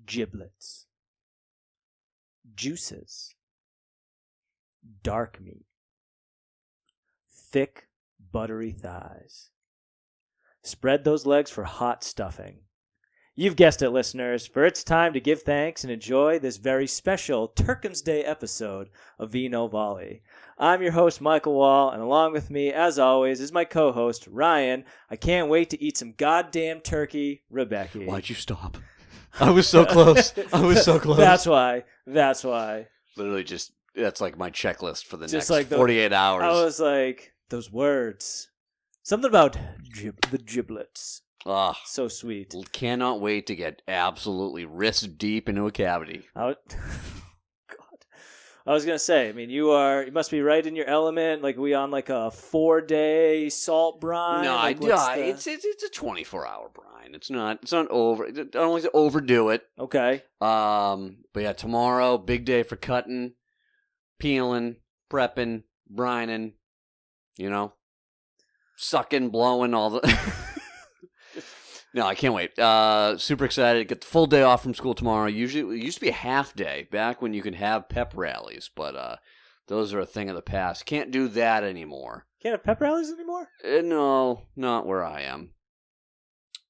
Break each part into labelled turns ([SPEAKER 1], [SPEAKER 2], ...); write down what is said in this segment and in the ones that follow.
[SPEAKER 1] giblets, juices, dark meat, thick, buttery thighs. Spread those legs for hot stuffing. You've guessed it, listeners, for it's time to give thanks and enjoy this very special Turkins Day episode of Vino Volley. I'm your host, Michael Wall, and along with me, as always, is my co-host, Ryan. I can't wait to eat some goddamn turkey, Rebecca.
[SPEAKER 2] Why'd you stop? I was so close.
[SPEAKER 1] That's why.
[SPEAKER 2] Literally that's like my checklist for the
[SPEAKER 1] Just
[SPEAKER 2] next
[SPEAKER 1] like
[SPEAKER 2] 48 hours.
[SPEAKER 1] I was like, those words. Something about the giblets.
[SPEAKER 2] Ah,
[SPEAKER 1] So sweet.
[SPEAKER 2] cannot wait to get absolutely wrist deep into a cavity.
[SPEAKER 1] God. I was gonna say, I mean, you must be right in your element. Like, we on like a 4-day salt brine?
[SPEAKER 2] No,
[SPEAKER 1] Like,
[SPEAKER 2] it's a 24-hour brine. It's not over. I don't like to overdo it.
[SPEAKER 1] Okay.
[SPEAKER 2] But yeah, tomorrow, big day for cutting, peeling, prepping, brining, sucking, blowing, all the... No, I can't wait. Super excited to get the full day off from school tomorrow. Usually, it used to be a half day back when you could have pep rallies, but those are a thing of the past. Can't do that anymore.
[SPEAKER 1] Can't have pep rallies anymore?
[SPEAKER 2] No, not where I am.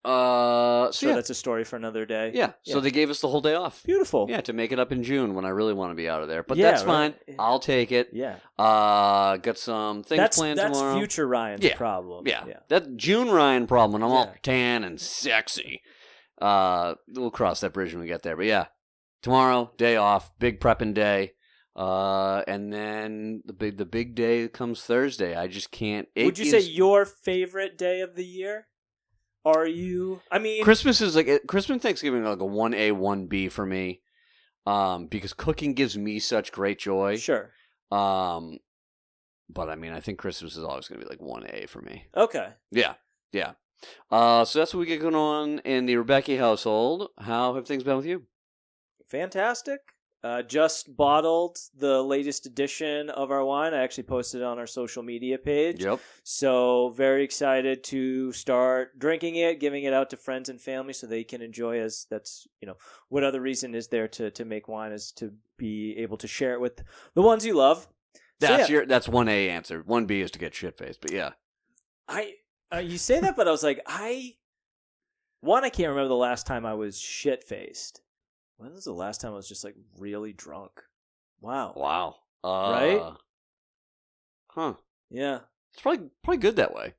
[SPEAKER 2] So yeah.
[SPEAKER 1] That's a story for another day.
[SPEAKER 2] Yeah, so they gave us the whole day off.
[SPEAKER 1] Beautiful.
[SPEAKER 2] Yeah, to make it up in June when I really want to be out of there. But
[SPEAKER 1] Yeah,
[SPEAKER 2] that's fine.
[SPEAKER 1] right.
[SPEAKER 2] I'll take it.
[SPEAKER 1] Yeah.
[SPEAKER 2] Got some things planned tomorrow.
[SPEAKER 1] That's future Ryan's problem.
[SPEAKER 2] Yeah. That's June Ryan problem when I'm all
[SPEAKER 1] Yeah.
[SPEAKER 2] tan and sexy. We'll cross that bridge when we get there. But yeah, tomorrow, day off, big prepping day. And then the big day comes Thursday. I just can't.
[SPEAKER 1] Would you say your favorite day of the year? Are you? I mean,
[SPEAKER 2] Christmas is Christmas and Thanksgiving are like a 1A, 1B for me. Because cooking gives me such great joy.
[SPEAKER 1] Sure.
[SPEAKER 2] But I mean, I think Christmas is always going to be like 1A for me.
[SPEAKER 1] Okay.
[SPEAKER 2] Yeah. So that's what we get going on in the Rebecca household. How have things been with you?
[SPEAKER 1] Fantastic. Just bottled the latest edition of our wine. I actually posted it on our social media page.
[SPEAKER 2] Yep.
[SPEAKER 1] So very excited to start drinking it, giving it out to friends and family so they can enjoy. As that's, what other reason is there to make wine is to be able to share it with the ones you love.
[SPEAKER 2] That's 1A answer. 1B is to get shit faced. But yeah.
[SPEAKER 1] You say that, but I was like, I can't remember the last time I was shit faced. When was the last time I was just like really drunk? Wow.
[SPEAKER 2] Right? Huh.
[SPEAKER 1] Yeah.
[SPEAKER 2] It's probably good that way.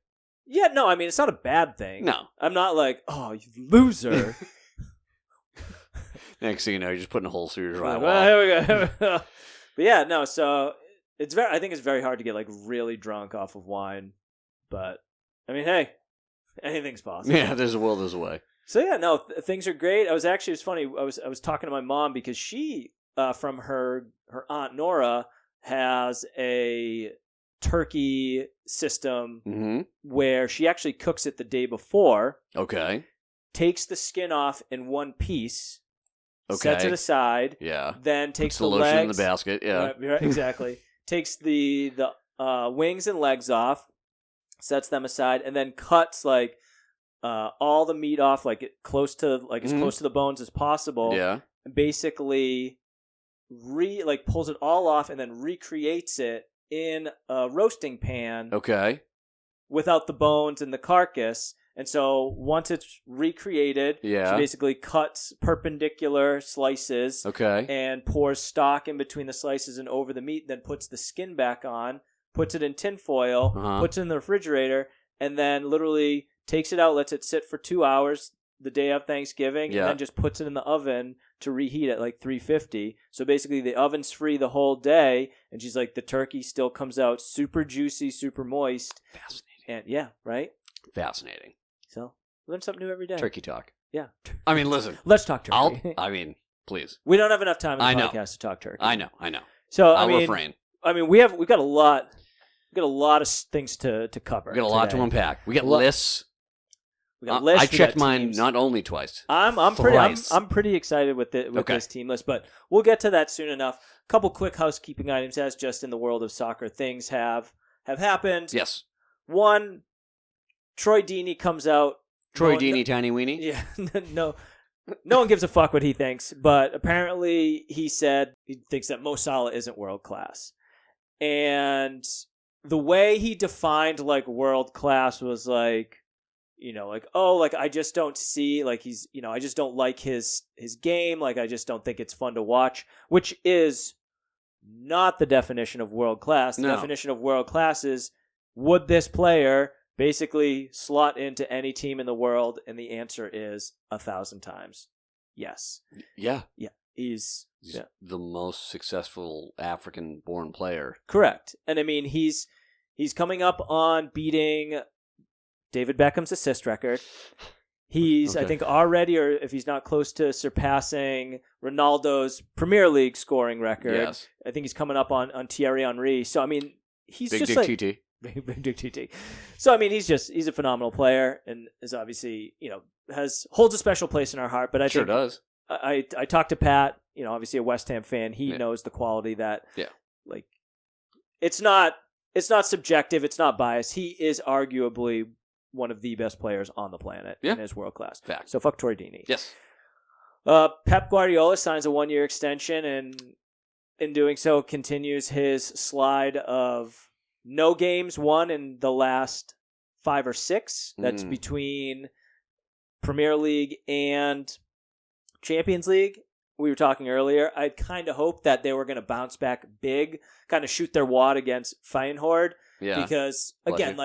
[SPEAKER 1] Yeah, no, I mean, it's not a bad thing.
[SPEAKER 2] No.
[SPEAKER 1] I'm not like, oh, you loser.
[SPEAKER 2] Next thing you know, you're just putting a hole through your drywall.
[SPEAKER 1] Well, here we go. But yeah, no, so I think it's very hard to get like really drunk off of wine. But I mean, hey, anything's possible.
[SPEAKER 2] Yeah, there's a will, there's a way.
[SPEAKER 1] So yeah, no, things are great. It was funny. I was talking to my mom because she, from her aunt Nora, has a turkey system where she actually cooks it the day before.
[SPEAKER 2] Okay.
[SPEAKER 1] Takes the skin off in one piece.
[SPEAKER 2] Okay.
[SPEAKER 1] Sets it aside.
[SPEAKER 2] Yeah.
[SPEAKER 1] Then takes the
[SPEAKER 2] lotion
[SPEAKER 1] legs
[SPEAKER 2] in the basket. Yeah.
[SPEAKER 1] Right, exactly. Takes the wings and legs off, sets them aside, and then cuts like. All the meat off, like as close to the bones as possible.
[SPEAKER 2] Yeah.
[SPEAKER 1] And basically, pulls it all off and then recreates it in a roasting pan.
[SPEAKER 2] Okay.
[SPEAKER 1] Without the bones and the carcass. And so once it's recreated, she basically cuts perpendicular slices.
[SPEAKER 2] Okay.
[SPEAKER 1] And pours stock in between the slices and over the meat. Then puts the skin back on, puts it in tin foil, puts it in the refrigerator, and then literally takes it out, lets it sit for 2 hours the day of Thanksgiving, and then just puts it in the oven to reheat at like 350. So basically the oven's free the whole day, and she's like, the turkey still comes out super juicy, super moist.
[SPEAKER 2] Fascinating.
[SPEAKER 1] And yeah, right?
[SPEAKER 2] Fascinating.
[SPEAKER 1] So learn something new every day.
[SPEAKER 2] Turkey talk.
[SPEAKER 1] Yeah.
[SPEAKER 2] I mean, listen.
[SPEAKER 1] Let's talk turkey.
[SPEAKER 2] Please.
[SPEAKER 1] We don't have enough time in the podcast to talk turkey.
[SPEAKER 2] I know.
[SPEAKER 1] So
[SPEAKER 2] I'll refrain.
[SPEAKER 1] I mean, we've got a lot. We've got a lot of things to cover.
[SPEAKER 2] We got a lot to unpack. We got lists.
[SPEAKER 1] We got lists.
[SPEAKER 2] I checked mine not only twice.
[SPEAKER 1] I'm pretty excited with this team list, but we'll get to that soon enough. A couple quick housekeeping items, as just in the world of soccer, things have happened.
[SPEAKER 2] Yes.
[SPEAKER 1] One, Troy Deeney comes out.
[SPEAKER 2] Troy Deeney, Tiny Weenie.
[SPEAKER 1] Yeah, no. No one gives a fuck what he thinks, but apparently he said he thinks that Mo Salah isn't world class. And the way he defined like world class was like, I just don't see, like he's, I just don't like his game, like I just don't think it's fun to watch, which is not the definition of world class. The definition of world class is, would this player basically slot into any team in the world? And the answer is 1,000 times yes.
[SPEAKER 2] Yeah.
[SPEAKER 1] He's
[SPEAKER 2] the most successful African-born player.
[SPEAKER 1] Correct. And I mean, he's coming up on beating David Beckham's assist record. He's, I think, already, or if he's not close to surpassing Ronaldo's Premier League scoring record.
[SPEAKER 2] Yes.
[SPEAKER 1] I think he's coming up on Thierry Henry. So, I mean, he's
[SPEAKER 2] Big
[SPEAKER 1] just
[SPEAKER 2] Dick
[SPEAKER 1] like...
[SPEAKER 2] TT.
[SPEAKER 1] Big Dick TT. So, I mean, he's a phenomenal player and is obviously, holds a special place in our heart. But I
[SPEAKER 2] sure
[SPEAKER 1] think
[SPEAKER 2] does.
[SPEAKER 1] I talked to Pat, obviously a West Ham fan. He knows the quality that, like, it's not subjective. It's not biased. He is arguably one of the best players on the planet and is world class.
[SPEAKER 2] Fact.
[SPEAKER 1] So fuck Troy Deeney.
[SPEAKER 2] Yes.
[SPEAKER 1] Pep Guardiola signs a 1-year extension, and in doing so continues his slide of no games won in the last 5 or 6. That's between Premier League and Champions League. We were talking earlier. I kind of hoped that they were going to bounce back big, kind of shoot their wad against Feyenoord. Yeah. Because, again,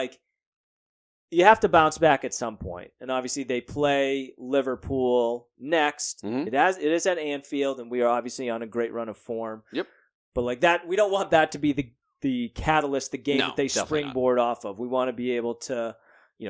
[SPEAKER 1] you have to bounce back at some point. And obviously they play Liverpool next. Mm-hmm. It is at Anfield, and we are obviously on a great run of form.
[SPEAKER 2] Yep.
[SPEAKER 1] But like that, we don't want that to be the catalyst, the game that they springboard off of. We want to be able to,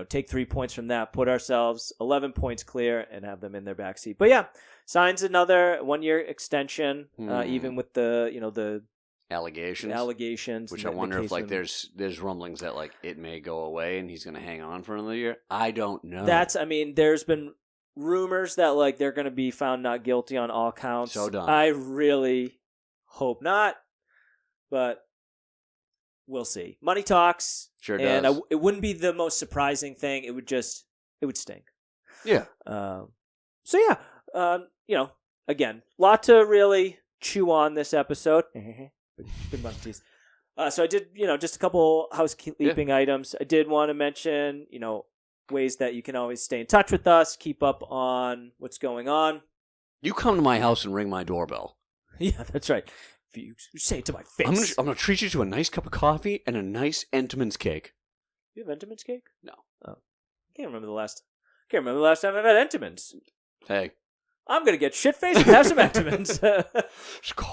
[SPEAKER 1] take 3 points from that, put ourselves 11 points clear, and have them in their backseat. But yeah, signs another 1-year extension, even with the allegations,
[SPEAKER 2] which I wonder if there's rumblings that like it may go away and he's going to hang on for another year. I don't know.
[SPEAKER 1] There's been rumors that like they're going to be found not guilty on all counts.
[SPEAKER 2] So done.
[SPEAKER 1] I really hope not, but we'll see. Money talks.
[SPEAKER 2] Sure does.
[SPEAKER 1] And it wouldn't be the most surprising thing. It would stink.
[SPEAKER 2] Yeah.
[SPEAKER 1] So yeah, again, lot to really chew on this episode. Big munchies. So I did, just a couple housekeeping items. I did want to mention, ways that you can always stay in touch with us, keep up on what's going on.
[SPEAKER 2] You come to my house and ring my doorbell.
[SPEAKER 1] Yeah, that's right. If you say it to my face.
[SPEAKER 2] I'm gonna treat you to a nice cup of coffee and a nice Entenmann's cake.
[SPEAKER 1] You have Entenmann's cake?
[SPEAKER 2] No.
[SPEAKER 1] Oh. I can't remember the last time I've had Entenmann's.
[SPEAKER 2] Hey.
[SPEAKER 1] I'm going to get shit-faced and have some Entenmann's.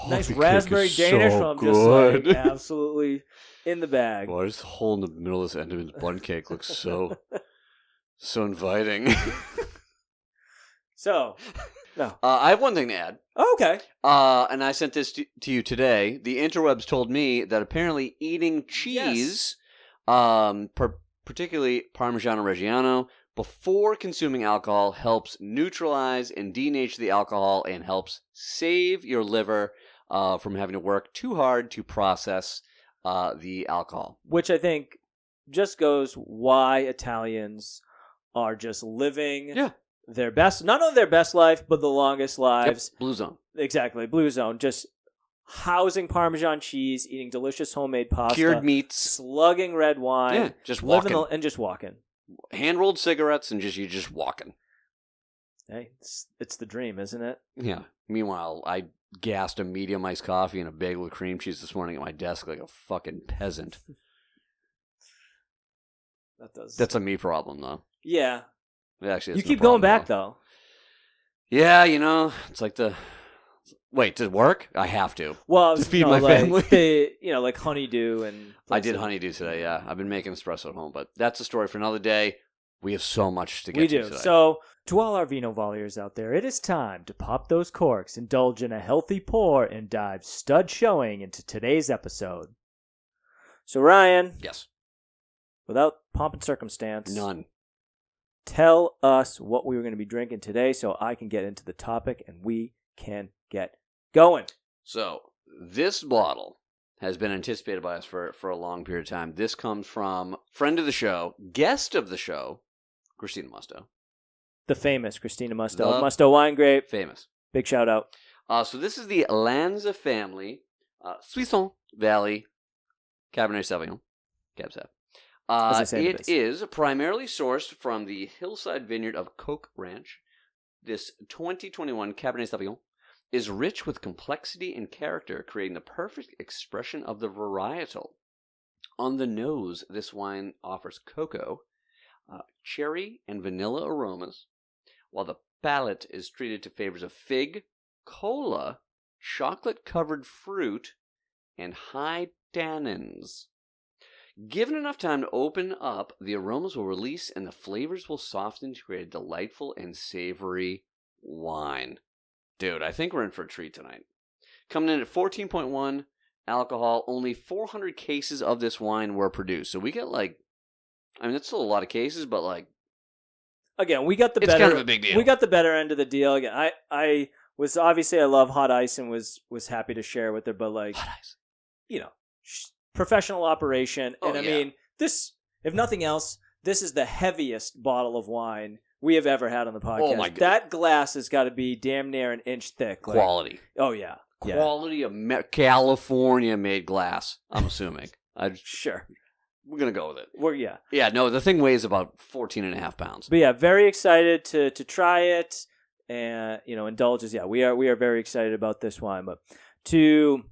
[SPEAKER 1] Nice raspberry Danish. So I'm just like absolutely in the bag.
[SPEAKER 2] Boy, this hole in the middle of this Entenmann's bun cake looks so inviting.
[SPEAKER 1] So, no.
[SPEAKER 2] I have one thing to add.
[SPEAKER 1] Oh, okay.
[SPEAKER 2] And I sent this to you today. The interwebs told me that apparently eating cheese, particularly Parmigiano Reggiano, before consuming alcohol helps neutralize and denature the alcohol and helps save your liver from having to work too hard to process the alcohol.
[SPEAKER 1] Which I think just goes why Italians are just living their best, not only their best life, but the longest lives.
[SPEAKER 2] Yep. Blue Zone.
[SPEAKER 1] Exactly. Blue Zone. Just housing Parmesan cheese, eating delicious homemade pasta.
[SPEAKER 2] Cured meats.
[SPEAKER 1] Slugging red wine.
[SPEAKER 2] Yeah, just walking.
[SPEAKER 1] And just walking.
[SPEAKER 2] Hand-rolled cigarettes and you're just walking.
[SPEAKER 1] Hey, it's the dream, isn't it?
[SPEAKER 2] Yeah. Meanwhile, I gassed a medium iced coffee and a bagel with cream cheese this morning at my desk like a fucking peasant. That's a me problem, though.
[SPEAKER 1] Yeah.
[SPEAKER 2] It actually
[SPEAKER 1] you keep going back, though.
[SPEAKER 2] Yeah, it's like Wait, to work? I have to.
[SPEAKER 1] Well,
[SPEAKER 2] to feed my family.
[SPEAKER 1] Like honeydew and...
[SPEAKER 2] I did honeydew today, yeah. I've been making espresso at home, but that's a story for another day. We have so much to get to today.
[SPEAKER 1] So, to all our Vino Volleyers out there, it is time to pop those corks, indulge in a healthy pour, and dive stud showing into today's episode. So, Ryan.
[SPEAKER 2] Yes.
[SPEAKER 1] Without pomp and circumstance.
[SPEAKER 2] None.
[SPEAKER 1] Tell us what we were going to be drinking today so I can get into the topic and we can get going.
[SPEAKER 2] So, this bottle has been anticipated by us for a long period of time. This comes from friend of the show, guest of the show, Christina Musto.
[SPEAKER 1] the famous Christina Musto. Musto Wine Grape.
[SPEAKER 2] Famous.
[SPEAKER 1] Big shout out.
[SPEAKER 2] So this is the Lanza family, Soissons Valley Cabernet Sauvignon. Cab Sav. It is primarily sourced from the hillside vineyard of Coke Ranch. This 2021 Cabernet Sauvignon is rich with complexity and character, creating the perfect expression of the varietal. On the nose, this wine offers cocoa, cherry, and vanilla aromas, while the palate is treated to favors of fig, cola, chocolate-covered fruit, and high tannins. Given enough time to open up, the aromas will release and the flavors will soften to create a delightful and savory wine. Dude, I think we're in for a treat tonight. Coming in at 14.1 alcohol, only 400 cases of this wine were produced. So we get that's still a lot of cases, but
[SPEAKER 1] again, we got the
[SPEAKER 2] it's
[SPEAKER 1] better.
[SPEAKER 2] Kind of a big deal.
[SPEAKER 1] We got the better end of the deal. Again, I was obviously I love Hot Ice and was happy to share with her, but
[SPEAKER 2] Hot Ice.
[SPEAKER 1] Professional operation, and I
[SPEAKER 2] yeah.
[SPEAKER 1] mean this. If nothing else, this is the heaviest bottle of wine we have ever had on the podcast.
[SPEAKER 2] Oh my God.
[SPEAKER 1] That glass has got to be damn near an inch thick.
[SPEAKER 2] Quality.
[SPEAKER 1] Oh yeah.
[SPEAKER 2] Quality of California-made glass, I'm assuming.
[SPEAKER 1] Sure.
[SPEAKER 2] We're going to go with it.
[SPEAKER 1] Yeah,
[SPEAKER 2] no, the thing weighs about 14.5 pounds.
[SPEAKER 1] But yeah, very excited to try it and, indulge us. Yeah, we are very excited about this wine. But to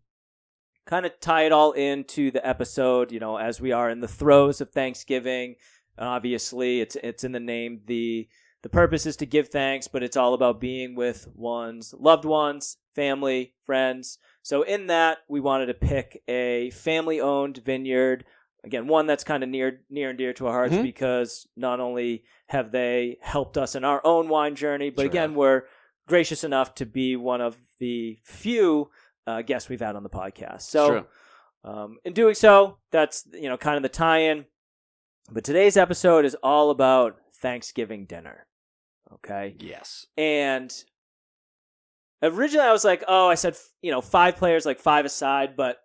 [SPEAKER 1] kind of tie it all into the episode, as we are in the throes of Thanksgiving, obviously it's in the name. The purpose is to give thanks, but it's all about being with one's loved ones, family, friends. So in that, we wanted to pick a family-owned vineyard. Again, one that's kind of near and dear to our hearts because not only have they helped us in our own wine journey, but again, we're gracious enough to be one of the few guests we've had on the podcast. So in doing so, that's kind of the tie-in. But today's episode is all about Thanksgiving dinner. Okay?
[SPEAKER 2] Yes.
[SPEAKER 1] And originally I was like, I said, 5 players, 5 aside, but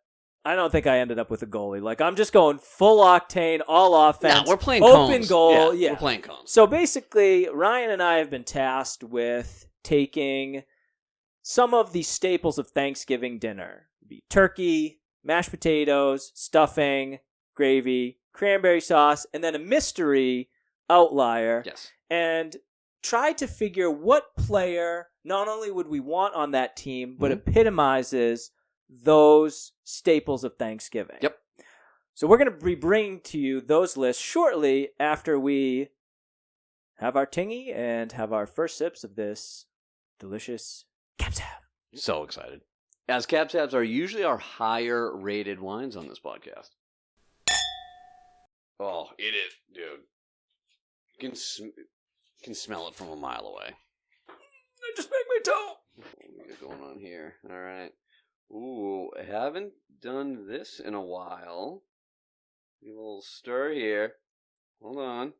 [SPEAKER 1] I don't think I ended up with a goalie. I'm just going full octane, all offense.
[SPEAKER 2] No, we're playing
[SPEAKER 1] open
[SPEAKER 2] cones.
[SPEAKER 1] goal. Yeah,
[SPEAKER 2] we're playing cones.
[SPEAKER 1] So basically, Ryan and I have been tasked with taking some of the staples of Thanksgiving dinner. It'd be turkey, mashed potatoes, stuffing, gravy, cranberry sauce, and then a mystery outlier.
[SPEAKER 2] Yes.
[SPEAKER 1] And try to figure what player not only would we want on that team, but epitomizes those staples of Thanksgiving.
[SPEAKER 2] Yep.
[SPEAKER 1] So we're going to be bringing to you those lists shortly after we have our tingy and have our first sips of this delicious Cab Sav.
[SPEAKER 2] So excited. As Cab Savs are usually our higher rated wines on this podcast. Oh, it is, dude. You can smell it from a mile away.
[SPEAKER 1] I just make my toe.
[SPEAKER 2] What is going on here? All right. Ooh, I haven't done this in a while. Give a little stir here. Hold on.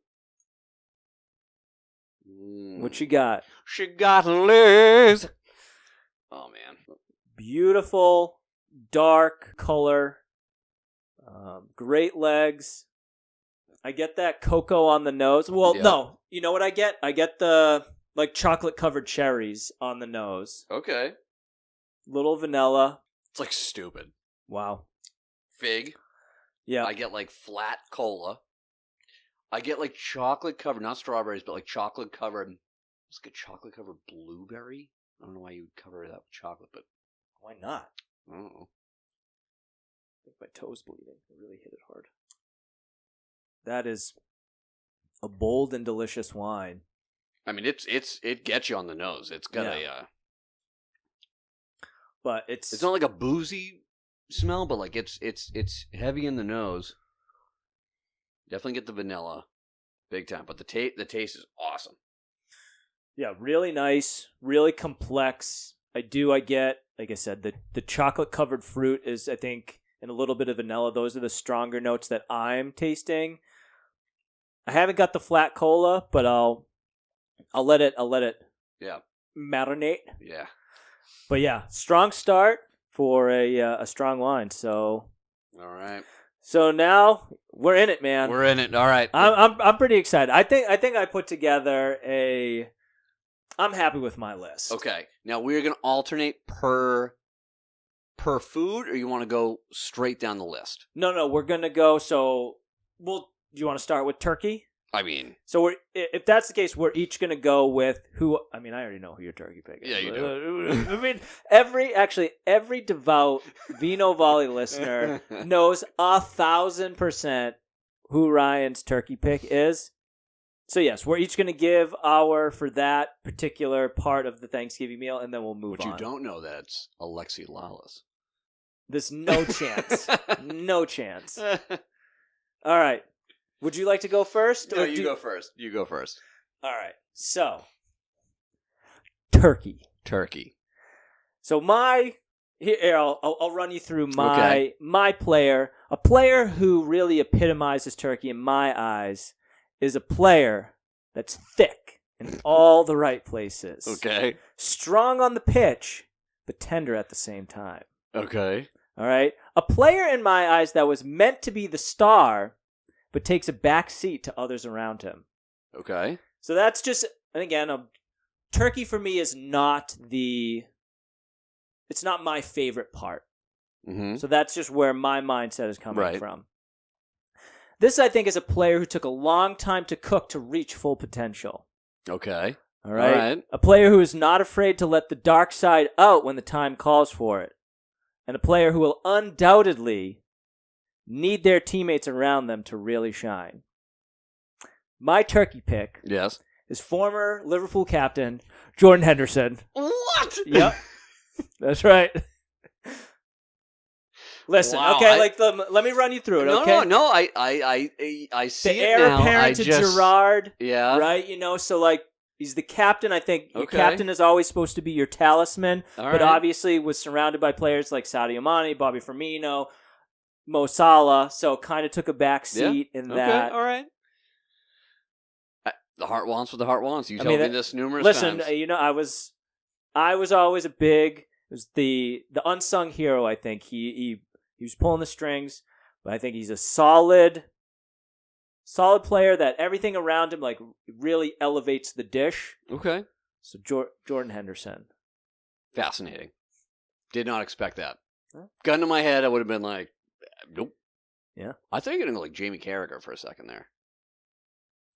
[SPEAKER 1] What you got?
[SPEAKER 2] She got Liz. Oh, man.
[SPEAKER 1] Beautiful, dark color. Great legs. I get that cocoa on the nose. Well, no. You know what I get? I get the chocolate-covered cherries on the nose.
[SPEAKER 2] Okay.
[SPEAKER 1] Little vanilla.
[SPEAKER 2] It's stupid.
[SPEAKER 1] Wow.
[SPEAKER 2] Fig.
[SPEAKER 1] Yeah.
[SPEAKER 2] I get flat cola. I get chocolate covered, not strawberries, but chocolate covered. Let's get chocolate covered blueberry. I don't know why you would cover that with chocolate, but
[SPEAKER 1] why not?
[SPEAKER 2] I don't know.
[SPEAKER 1] I think my toe's bleeding. I really hit it hard. That is a bold and delicious wine.
[SPEAKER 2] I mean, it gets you on the nose. It's got
[SPEAKER 1] but it's
[SPEAKER 2] not like a boozy smell, but it's heavy in the nose. Definitely get the vanilla, big time. But the taste is awesome.
[SPEAKER 1] Yeah, really nice, really complex. I get, like I said, the chocolate covered fruit is, I think, and a little bit of vanilla. Those are the stronger notes that I'm tasting. I haven't got the flat cola, but I'll let it marinate.
[SPEAKER 2] Yeah.
[SPEAKER 1] But yeah, strong start for a strong wine. So
[SPEAKER 2] all right.
[SPEAKER 1] So now we're in it, man.
[SPEAKER 2] We're in it. All right.
[SPEAKER 1] I'm pretty excited. I think I put together a I'm happy with my list.
[SPEAKER 2] Okay. Now we're going to alternate per food, or you want to go straight down the list?
[SPEAKER 1] No, we're gonna go. So, do you want to start with turkey?
[SPEAKER 2] I mean,
[SPEAKER 1] so if that's the case, we're each gonna go with who. I mean, I already know who your turkey pick is.
[SPEAKER 2] Yeah, you do.
[SPEAKER 1] I mean, every devout Vino Volley listener knows 1,000% who Ryan's turkey pick is. So yes, we're each gonna give for that particular part of the Thanksgiving meal, and then we'll move on.
[SPEAKER 2] But you don't know that it's Alexi Lalas.
[SPEAKER 1] There's no chance. No chance. All right. Would you like to go first?
[SPEAKER 2] No, you go first. You go first.
[SPEAKER 1] All right. So, turkey. So here I'll run you through my player. A player who really epitomizes turkey in my eyes is a player that's thick in all the right places.
[SPEAKER 2] Okay.
[SPEAKER 1] Strong on the pitch, but tender at the same time.
[SPEAKER 2] Okay.
[SPEAKER 1] All right. A player in my eyes that was meant to be the star, but takes a back seat to others around him.
[SPEAKER 2] Okay.
[SPEAKER 1] So that's just, and again, turkey for me is not it's not my favorite part.
[SPEAKER 2] Mm-hmm.
[SPEAKER 1] So that's just where my mindset is coming from. This, I think, is a player who took a long time to cook to reach full potential.
[SPEAKER 2] Okay.
[SPEAKER 1] All right. A player who is not afraid to let the dark side out when the time calls for it. And a player who will undoubtedly need their teammates around them to really shine. My turkey pick is former Liverpool captain Jordan Henderson.
[SPEAKER 2] What?
[SPEAKER 1] Yep. That's right. Listen,
[SPEAKER 2] wow,
[SPEAKER 1] okay, let me run you through it, okay?
[SPEAKER 2] No, I see
[SPEAKER 1] the
[SPEAKER 2] it
[SPEAKER 1] heir
[SPEAKER 2] now.
[SPEAKER 1] apparent to Gerrard,
[SPEAKER 2] yeah,
[SPEAKER 1] right? So he's the captain. I think your captain is always supposed to be your talisman, but obviously was surrounded by players like Sadio Mane, Bobby Firmino, Mo Salah, so kind of took a back seat in that.
[SPEAKER 2] Okay, all right. The heart wants what the heart wants. You told me this numerous times.
[SPEAKER 1] Listen, I was always it was the unsung hero. I think he was pulling the strings, but I think he's a solid player that everything around him really elevates the dish.
[SPEAKER 2] Okay.
[SPEAKER 1] So Jordan Henderson.
[SPEAKER 2] Fascinating. Did not expect that. Huh? Gun to my head, I would have been like, nope.
[SPEAKER 1] Yeah.
[SPEAKER 2] I thought you were going to go like Jamie Carragher for a second there.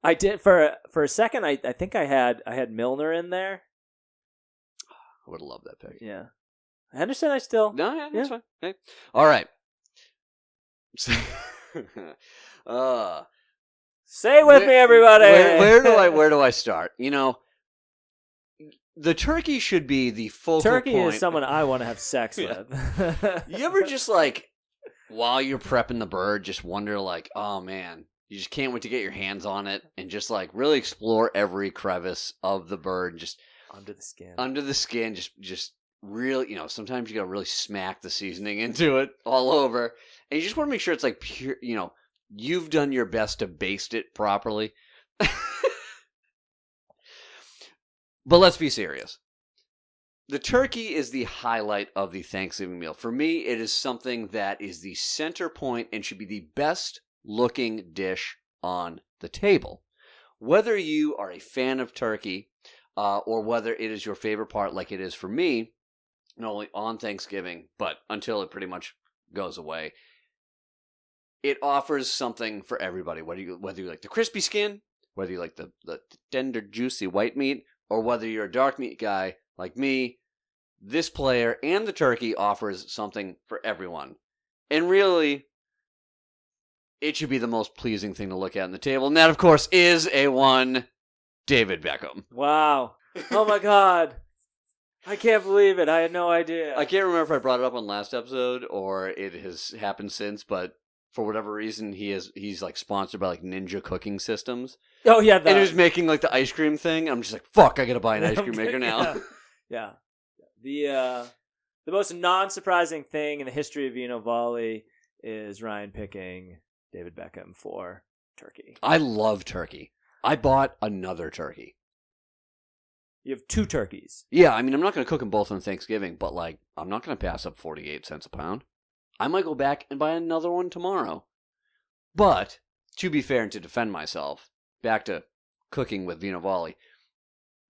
[SPEAKER 1] I did for a second. I think I had Milner in there.
[SPEAKER 2] I would have loved that pick.
[SPEAKER 1] Yeah. Henderson, I still...
[SPEAKER 2] No, yeah, that's fine. Okay. All right.
[SPEAKER 1] Say it with me, everybody.
[SPEAKER 2] Where do I start? The turkey should be the focal
[SPEAKER 1] turkey
[SPEAKER 2] point.
[SPEAKER 1] Is someone I want to have sex with.
[SPEAKER 2] You ever just while you're prepping the bird, just wonder oh man, you just can't wait to get your hands on it and just really explore every crevice of the bird, just
[SPEAKER 1] under the skin,
[SPEAKER 2] just really, sometimes you gotta really smack the seasoning into it all over, and you just want to make sure it's pure, you've done your best to baste it properly. But let's be serious. The turkey is the highlight of the Thanksgiving meal. For me, it is something that is the center point and should be the best looking dish on the table. Whether you are a fan of turkey or whether it is your favorite part like it is for me, not only on Thanksgiving, but until it pretty much goes away, it offers something for everybody. Whether you like the crispy skin, whether you like the tender, juicy white meat, or whether you're a dark meat guy like me, this player and the turkey offers something for everyone. And really, it should be the most pleasing thing to look at on the table. And that, of course, is David Beckham.
[SPEAKER 1] Wow. Oh, my God. I can't believe it. I had no idea.
[SPEAKER 2] I can't remember if I brought it up on last episode or it has happened since, but for whatever reason, he's sponsored by Ninja Cooking Systems.
[SPEAKER 1] Oh, yeah.
[SPEAKER 2] And he was making the ice cream thing. I'm just fuck, I gotta buy an ice cream maker now.
[SPEAKER 1] Yeah. The most non-surprising thing in the history of Vino Volley is Ryan picking David Beckham for turkey.
[SPEAKER 2] I love turkey. I bought another turkey.
[SPEAKER 1] You have 2 turkeys.
[SPEAKER 2] Yeah, I mean, I'm not going to cook them both on Thanksgiving, but I'm not going to pass up 48 cents a pound. I might go back and buy another one tomorrow. But, to be fair and to defend myself, back to cooking with Vino Volley,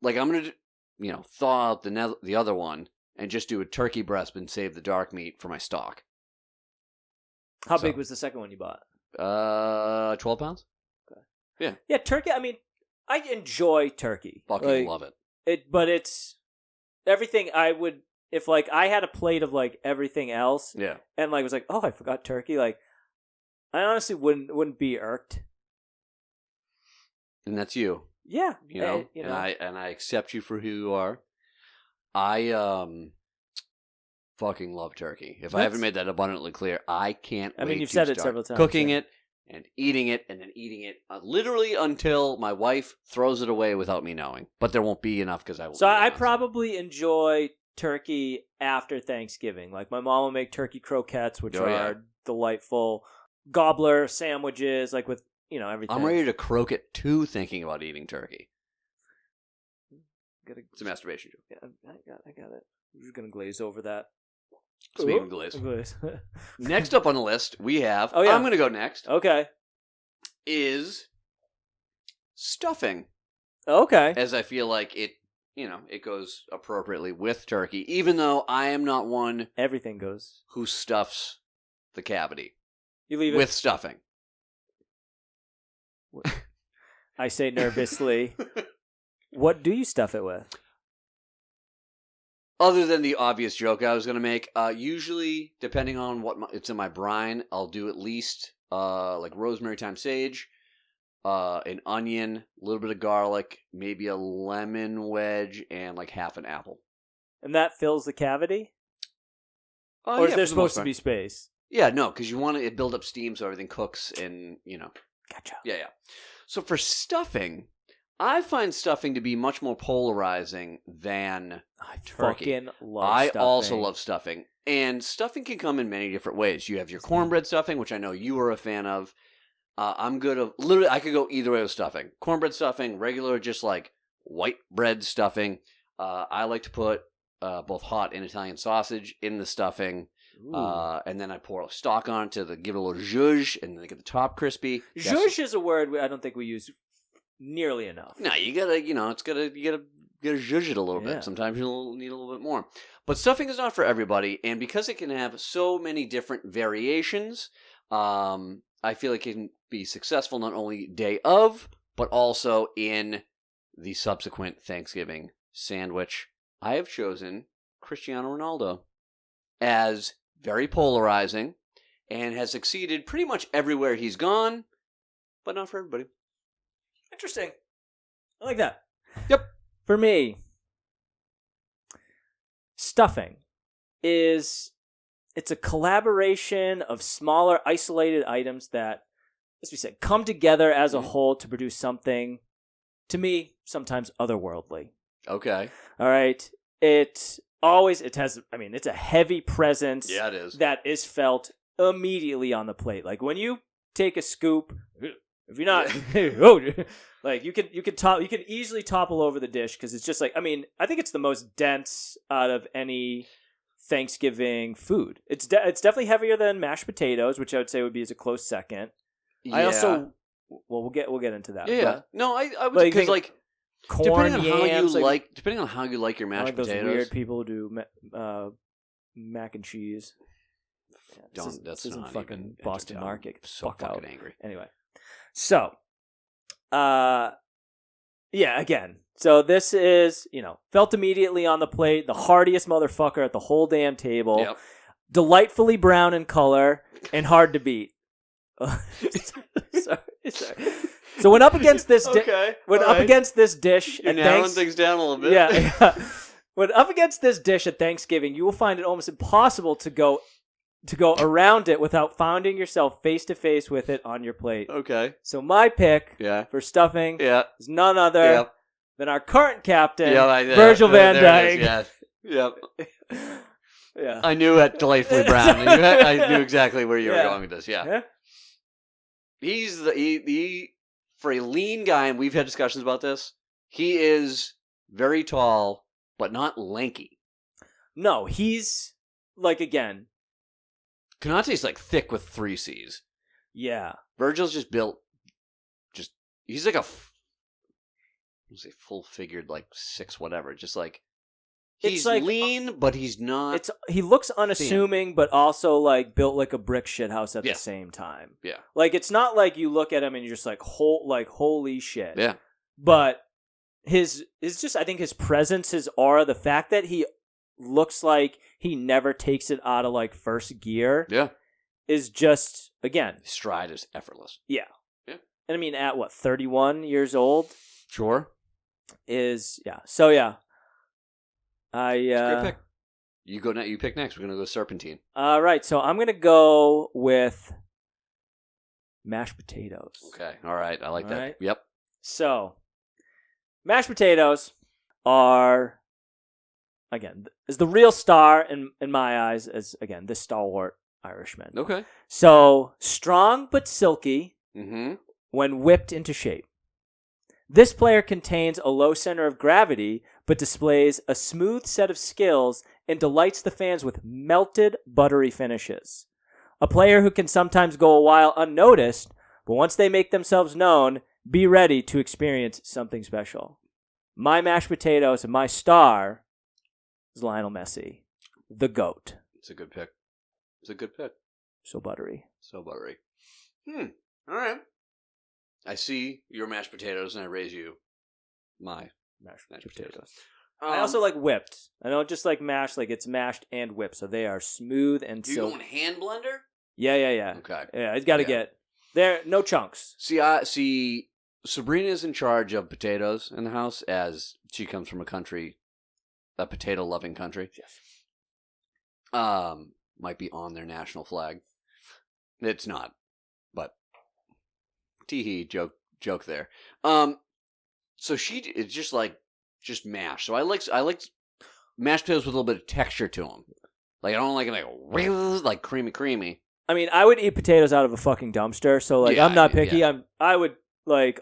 [SPEAKER 2] I'm going to thaw out the other one and just do a turkey breast and save the dark meat for my stock.
[SPEAKER 1] How big was the second one you bought?
[SPEAKER 2] 12 pounds.
[SPEAKER 1] Okay. Yeah, turkey. I mean, I enjoy turkey.
[SPEAKER 2] Fucking love it.
[SPEAKER 1] But it's everything I would if like I had a plate of like everything else.
[SPEAKER 2] Yeah.
[SPEAKER 1] And like was like, oh, I forgot turkey. Like, I honestly wouldn't be irked.
[SPEAKER 2] And that's you.
[SPEAKER 1] Yeah.
[SPEAKER 2] And I accept you for who you are. I fucking love turkey. If I haven't made that abundantly clear, I can't wait. I mean,
[SPEAKER 1] you've said it several times.
[SPEAKER 2] Cooking it and eating it and then eating it literally until my wife throws it away without me knowing. But there won't be enough because I will.
[SPEAKER 1] So I probably enjoy turkey after Thanksgiving. Like my mom will make turkey croquettes, which are delightful. Gobbler sandwiches, like with everything.
[SPEAKER 2] I'm ready to croak it too, thinking about eating turkey. It's a masturbation joke.
[SPEAKER 1] Yeah, I got it. I'm just gonna glaze over that.
[SPEAKER 2] Speaking of glaze. Next up on the list, we have.
[SPEAKER 1] Oh, yeah.
[SPEAKER 2] I'm gonna go next.
[SPEAKER 1] Okay.
[SPEAKER 2] Is stuffing.
[SPEAKER 1] Okay.
[SPEAKER 2] As I feel like it goes appropriately with turkey, even though I am not one.
[SPEAKER 1] Everything goes.
[SPEAKER 2] Who stuffs the cavity.
[SPEAKER 1] You leave it
[SPEAKER 2] with stuffing.
[SPEAKER 1] I say nervously. What do you stuff it with?
[SPEAKER 2] Other than the obvious joke I was going to make, usually, depending on what it's in my brine, I'll do at least like rosemary, thyme, sage, an onion, a little bit of garlic, maybe a lemon wedge, and like half an apple.
[SPEAKER 1] And that fills the cavity? Or is there supposed to be space?
[SPEAKER 2] Yeah, no, because you want it to build up steam so everything cooks and,
[SPEAKER 1] Gotcha.
[SPEAKER 2] Yeah. So for stuffing, I find stuffing to be much more polarizing than turkey.
[SPEAKER 1] Fucking love stuffing.
[SPEAKER 2] I also love stuffing. And stuffing can come in many different ways. You have your cornbread stuffing, which I know you are a fan of. I'm good of, literally, I could go either way with stuffing. Cornbread stuffing, regular, just like white bread stuffing. I like to put both hot and Italian sausage in the stuffing. And then I pour stock on it to give it a little zhuzh, and then get the top crispy.
[SPEAKER 1] Zhuzh is a word I don't think we use nearly enough.
[SPEAKER 2] No, you gotta, you gotta zhuzh it a little bit. Sometimes you'll need a little bit more. But stuffing is not for everybody, and because it can have so many different variations, I feel like it can be successful not only day of, but also in the subsequent Thanksgiving sandwich. I have chosen Cristiano Ronaldo as very polarizing and has succeeded pretty much everywhere he's gone, but not for everybody.
[SPEAKER 1] Interesting. I like that.
[SPEAKER 2] Yep.
[SPEAKER 1] For me, stuffing it's a collaboration of smaller isolated items that, as we said, come together as a whole to produce something, to me, sometimes otherworldly.
[SPEAKER 2] Okay.
[SPEAKER 1] All right. It's a heavy presence.
[SPEAKER 2] Yeah, it is.
[SPEAKER 1] That is felt immediately on the plate. Like when you take a scoop, if you're not, like you can easily topple over the dish because it's just like, I think it's the most dense out of any Thanksgiving food. It's definitely heavier than mashed potatoes, which I would say would be as a close second.
[SPEAKER 2] Yeah.
[SPEAKER 1] I also, we'll get into that.
[SPEAKER 2] Yeah.
[SPEAKER 1] But,
[SPEAKER 2] no, I would because like.
[SPEAKER 1] Corn,
[SPEAKER 2] depending on how you like your mashed potatoes.
[SPEAKER 1] Those weird people who do mac and cheese. Yeah, this isn't fucking Boston Market.
[SPEAKER 2] So fucking angry.
[SPEAKER 1] Anyway, so, again. So this is, felt immediately on the plate. The heartiest motherfucker at the whole damn table.
[SPEAKER 2] Yep.
[SPEAKER 1] Delightfully brown in color and hard to beat. Sorry. So went up against this up against this dish.
[SPEAKER 2] You're narrowing things down a little bit.
[SPEAKER 1] Yeah. When up against this dish at Thanksgiving, you will find it almost impossible to go around it without finding yourself face to face with it on your plate.
[SPEAKER 2] Okay.
[SPEAKER 1] So my pick for stuffing is none other than our current captain, Virgil van Dijk.
[SPEAKER 2] Yep.
[SPEAKER 1] Yeah.
[SPEAKER 2] I knew at Delightfully Brown. I knew exactly where you were going with this. Yeah. He's for a lean guy, and we've had discussions about this, he is very tall, but not lanky.
[SPEAKER 1] No, he's, like, again.
[SPEAKER 2] Konate's, like, thick with 3 C's.
[SPEAKER 1] Yeah.
[SPEAKER 2] Virgil's just built, he's like say full figured, like 6 whatever. Just like he's
[SPEAKER 1] like,
[SPEAKER 2] lean, but he's not.
[SPEAKER 1] He looks unassuming, but also like built like a brick shithouse at the same time.
[SPEAKER 2] Yeah,
[SPEAKER 1] like it's not like you look at him and you're just like holy shit.
[SPEAKER 2] Yeah,
[SPEAKER 1] but his just, I think his presence, his aura, the fact that he looks like he never takes it out of like first gear.
[SPEAKER 2] Yeah,
[SPEAKER 1] is just, again,
[SPEAKER 2] his stride is effortless.
[SPEAKER 1] Yeah.
[SPEAKER 2] Yeah.
[SPEAKER 1] And I mean, at what, 31 years old?
[SPEAKER 2] Sure.
[SPEAKER 1] So yeah.
[SPEAKER 2] Great pick. You pick next. We're gonna go Serpentine.
[SPEAKER 1] All right, so I'm gonna go with mashed potatoes.
[SPEAKER 2] Okay. All right. I like that.
[SPEAKER 1] Right.
[SPEAKER 2] Yep.
[SPEAKER 1] So, mashed potatoes are, again, is the real star in my eyes, as again this stalwart Irishman.
[SPEAKER 2] Okay.
[SPEAKER 1] So strong but silky when whipped into shape. This player contains a low center of gravity, but displays a smooth set of skills and delights the fans with melted, buttery finishes. A player who can sometimes go a while unnoticed, but once they make themselves known, be ready to experience something special. My mashed potatoes and my star is Lionel Messi, the GOAT.
[SPEAKER 2] It's a good pick. It's a good pick.
[SPEAKER 1] So buttery.
[SPEAKER 2] So buttery. All right. I see your mashed potatoes, and I raise you my mashed potatoes.
[SPEAKER 1] I also like whipped. I don't just like mashed, like it's mashed and whipped, so they are smooth and silky.
[SPEAKER 2] You going hand blender?
[SPEAKER 1] Yeah.
[SPEAKER 2] Okay.
[SPEAKER 1] Yeah, it's got to get there. No chunks.
[SPEAKER 2] See, Sabrina's in charge of potatoes in the house, as she comes from a potato-loving country.
[SPEAKER 1] Yes.
[SPEAKER 2] Might be on their national flag. It's not, but tee-hee, joke there. So she is just mash. So I like mashed potatoes with a little bit of texture to them. Like I don't like them like creamy.
[SPEAKER 1] I mean, I would eat potatoes out of a fucking dumpster. So like, I'm not picky.
[SPEAKER 2] Yeah.
[SPEAKER 1] I would like.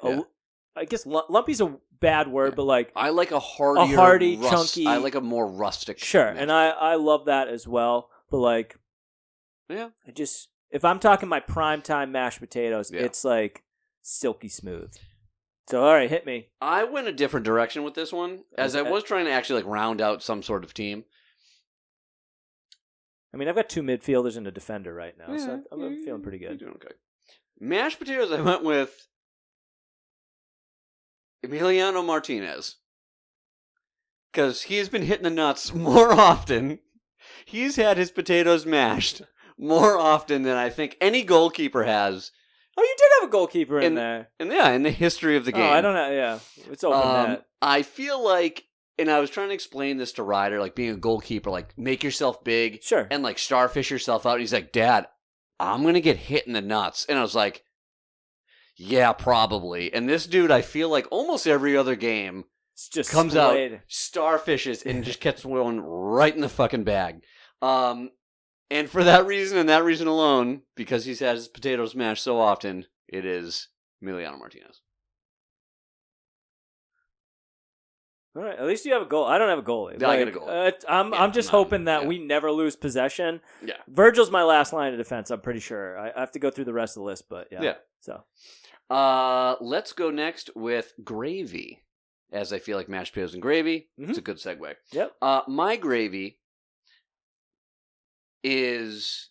[SPEAKER 1] I guess lumpy's a bad word, but like
[SPEAKER 2] I like a hardy,
[SPEAKER 1] chunky.
[SPEAKER 2] I like a more rustic.
[SPEAKER 1] Sure, and I love that as well. But like, if I'm talking my primetime mashed potatoes, it's like silky smooth. So all right, hit me.
[SPEAKER 2] I went a different direction with this one, as I was trying to actually like round out some sort of team.
[SPEAKER 1] I mean, I've got 2 midfielders and a defender right now, so I'm feeling pretty good.
[SPEAKER 2] You're doing okay. Mashed potatoes, I went with Emiliano Martinez. Because he's been hitting the nuts more often. He's had his potatoes mashed more often than I think any goalkeeper has.
[SPEAKER 1] Oh, you did have a goalkeeper in there.
[SPEAKER 2] And in the history of the game.
[SPEAKER 1] Oh, I don't know. Yeah, it's open net.
[SPEAKER 2] I feel like, and I was trying to explain this to Ryder, like being a goalkeeper, like make yourself big.
[SPEAKER 1] Sure.
[SPEAKER 2] And like starfish yourself out. And he's like, Dad, I'm going to get hit in the nuts. And I was like, yeah, probably. And this dude, I feel like almost every other game
[SPEAKER 1] just
[SPEAKER 2] comes out, starfishes, and just gets one right in the fucking bag. And for that reason and that reason alone, because he's had his potatoes mashed so often, it is Emiliano Martinez.
[SPEAKER 1] All right, at least you have a goal. I don't have a goalie.
[SPEAKER 2] I got a goal.
[SPEAKER 1] I'm just hoping that we never lose possession.
[SPEAKER 2] Yeah.
[SPEAKER 1] Virgil's my last line of defense, I'm pretty sure. I have to go through the rest of the list, but yeah. So,
[SPEAKER 2] let's go next with gravy, as I feel like mashed potatoes and gravy. Mm-hmm. It's a good segue.
[SPEAKER 1] Yep.
[SPEAKER 2] My gravy is,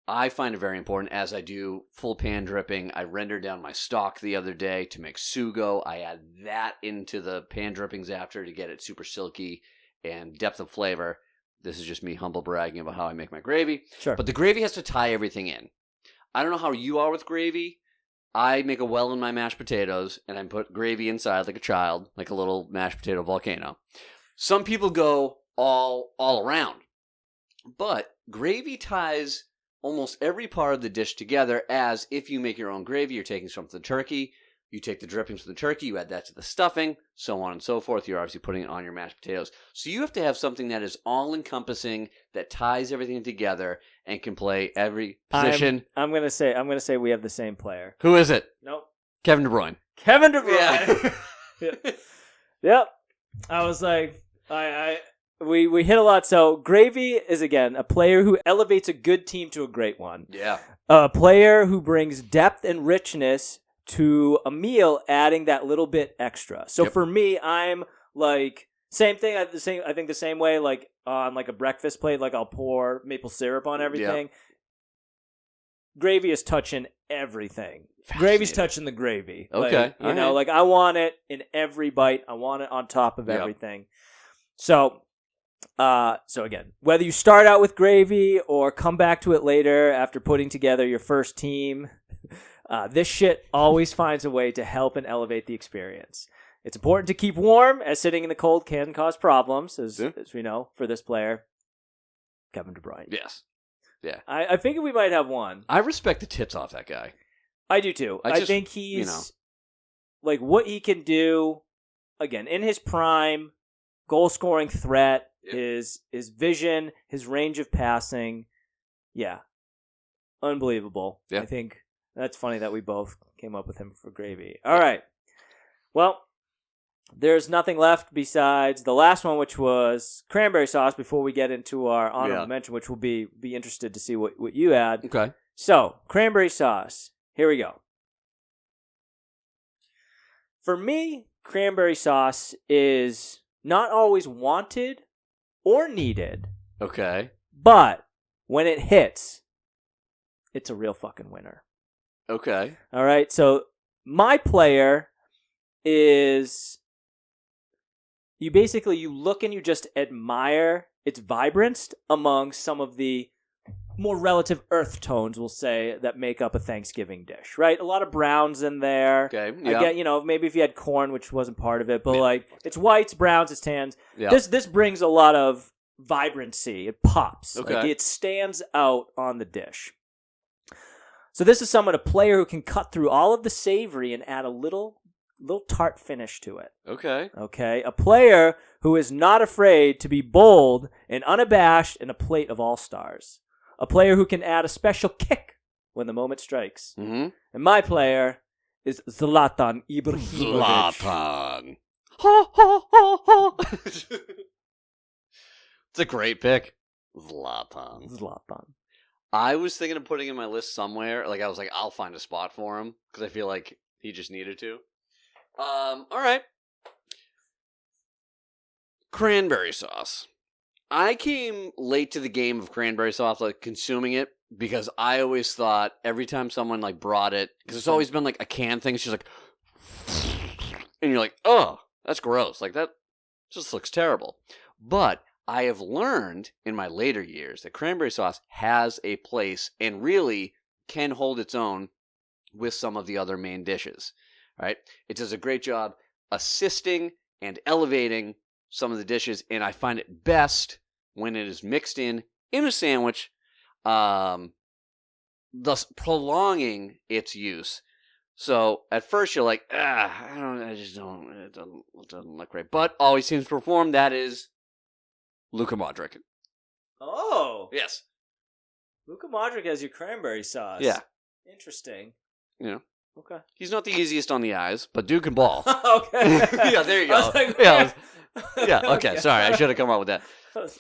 [SPEAKER 2] I find it very important, as I do full pan dripping. I rendered down my stock the other day to make sugo. I add that into the pan drippings after to get it super silky and depth of flavor. This is just me humble bragging about how I make my gravy.
[SPEAKER 1] Sure.
[SPEAKER 2] But the gravy has to tie everything in. I don't know how you are with gravy. I make a well in my mashed potatoes, and I put gravy inside like a child, like a little mashed potato volcano. Some people go all around. But gravy ties almost every part of the dish together, as if you make your own gravy, you're taking some from the turkey, you take the drippings from the turkey, you add that to the stuffing, so on and so forth. You're obviously putting it on your mashed potatoes. So you have to have something that is all-encompassing, that ties everything together, and can play every position.
[SPEAKER 1] I'm gonna say we have the same player.
[SPEAKER 2] Who is it?
[SPEAKER 1] Nope.
[SPEAKER 2] Kevin De Bruyne.
[SPEAKER 1] Kevin De Bruyne. Yeah. Yep. I was like, We hit a lot. So Gravy is, again, a player who elevates a good team to a great one.
[SPEAKER 2] Yeah.
[SPEAKER 1] A player who brings depth and richness to a meal, adding that little bit extra. So for me, I'm like same thing. I think the same way. Like on like a breakfast plate, like I'll pour maple syrup on everything. Gravy is touching everything. Gravy's touching the gravy.
[SPEAKER 2] Okay,
[SPEAKER 1] like, you know, like I want it in every bite. I want it on top of everything. So again, whether you start out with gravy or come back to it later after putting together your first team, this shit always finds a way to help and elevate the experience. It's important to keep warm, as sitting in the cold can cause problems, as we know, for this player, Kevin De Bruyne.
[SPEAKER 2] Yes. Yeah.
[SPEAKER 1] I figure we might have one.
[SPEAKER 2] I respect the tits off that guy.
[SPEAKER 1] I do too. I think he's like what he can do, again, in his prime, goal-scoring threat, his vision, his range of passing. Yeah. Unbelievable. Yeah. I think that's funny that we both came up with him for gravy. All right. Well, there's nothing left besides the last one, which was cranberry sauce, before we get into our honorable mention, which will be interested to see what you add.
[SPEAKER 2] Okay.
[SPEAKER 1] So, cranberry sauce. Here we go. For me, cranberry sauce is not always wanted or needed.
[SPEAKER 2] Okay.
[SPEAKER 1] But when it hits, it's a real fucking winner.
[SPEAKER 2] Okay.
[SPEAKER 1] All right. So my player is you look and you just admire its vibrance among some of the more relative earth tones, we'll say, that make up a Thanksgiving dish, right? A lot of browns in there.
[SPEAKER 2] Okay, yeah.
[SPEAKER 1] I get, maybe if you had corn, which wasn't part of it, but like it's whites, browns, it's tans.
[SPEAKER 2] Yeah.
[SPEAKER 1] This brings a lot of vibrancy. It pops.
[SPEAKER 2] Okay.
[SPEAKER 1] Like it stands out on the dish. So this is a player who can cut through all of the savory and add a little tart finish to it.
[SPEAKER 2] Okay.
[SPEAKER 1] Okay. A player who is not afraid to be bold and unabashed in a plate of all-stars. A player who can add a special kick when the moment strikes.
[SPEAKER 2] Mm-hmm.
[SPEAKER 1] And my player is Zlatan Ibrahimovic.
[SPEAKER 2] Zlatan. Ha, ha, ha, ha. It's a great pick. Zlatan. I was thinking of putting him in my list somewhere. Like I was like, I'll find a spot for him because I feel like he just needed to. All right. Cranberry sauce. I came late to the game of cranberry sauce, like consuming it, because I always thought every time someone like brought it, because it's always been like a can thing. It's just like, and you're like, oh, that's gross. Like that just looks terrible. But I have learned in my later years that cranberry sauce has a place and really can hold its own with some of the other main dishes. Right? It does a great job assisting and elevating some of the dishes, and I find it best when it is mixed in a sandwich, thus prolonging its use. So at first you're like, it doesn't look great, but always seems to perform. That is Luka Modric.
[SPEAKER 1] Oh,
[SPEAKER 2] yes,
[SPEAKER 1] Luka Modric has your cranberry sauce.
[SPEAKER 2] Yeah,
[SPEAKER 1] interesting.
[SPEAKER 2] Yeah.
[SPEAKER 1] Okay.
[SPEAKER 2] He's not the easiest on the eyes, but dude can ball.
[SPEAKER 1] Okay.
[SPEAKER 2] Yeah, there you go.
[SPEAKER 1] Like,
[SPEAKER 2] yeah, okay. Sorry, I should have come up with that.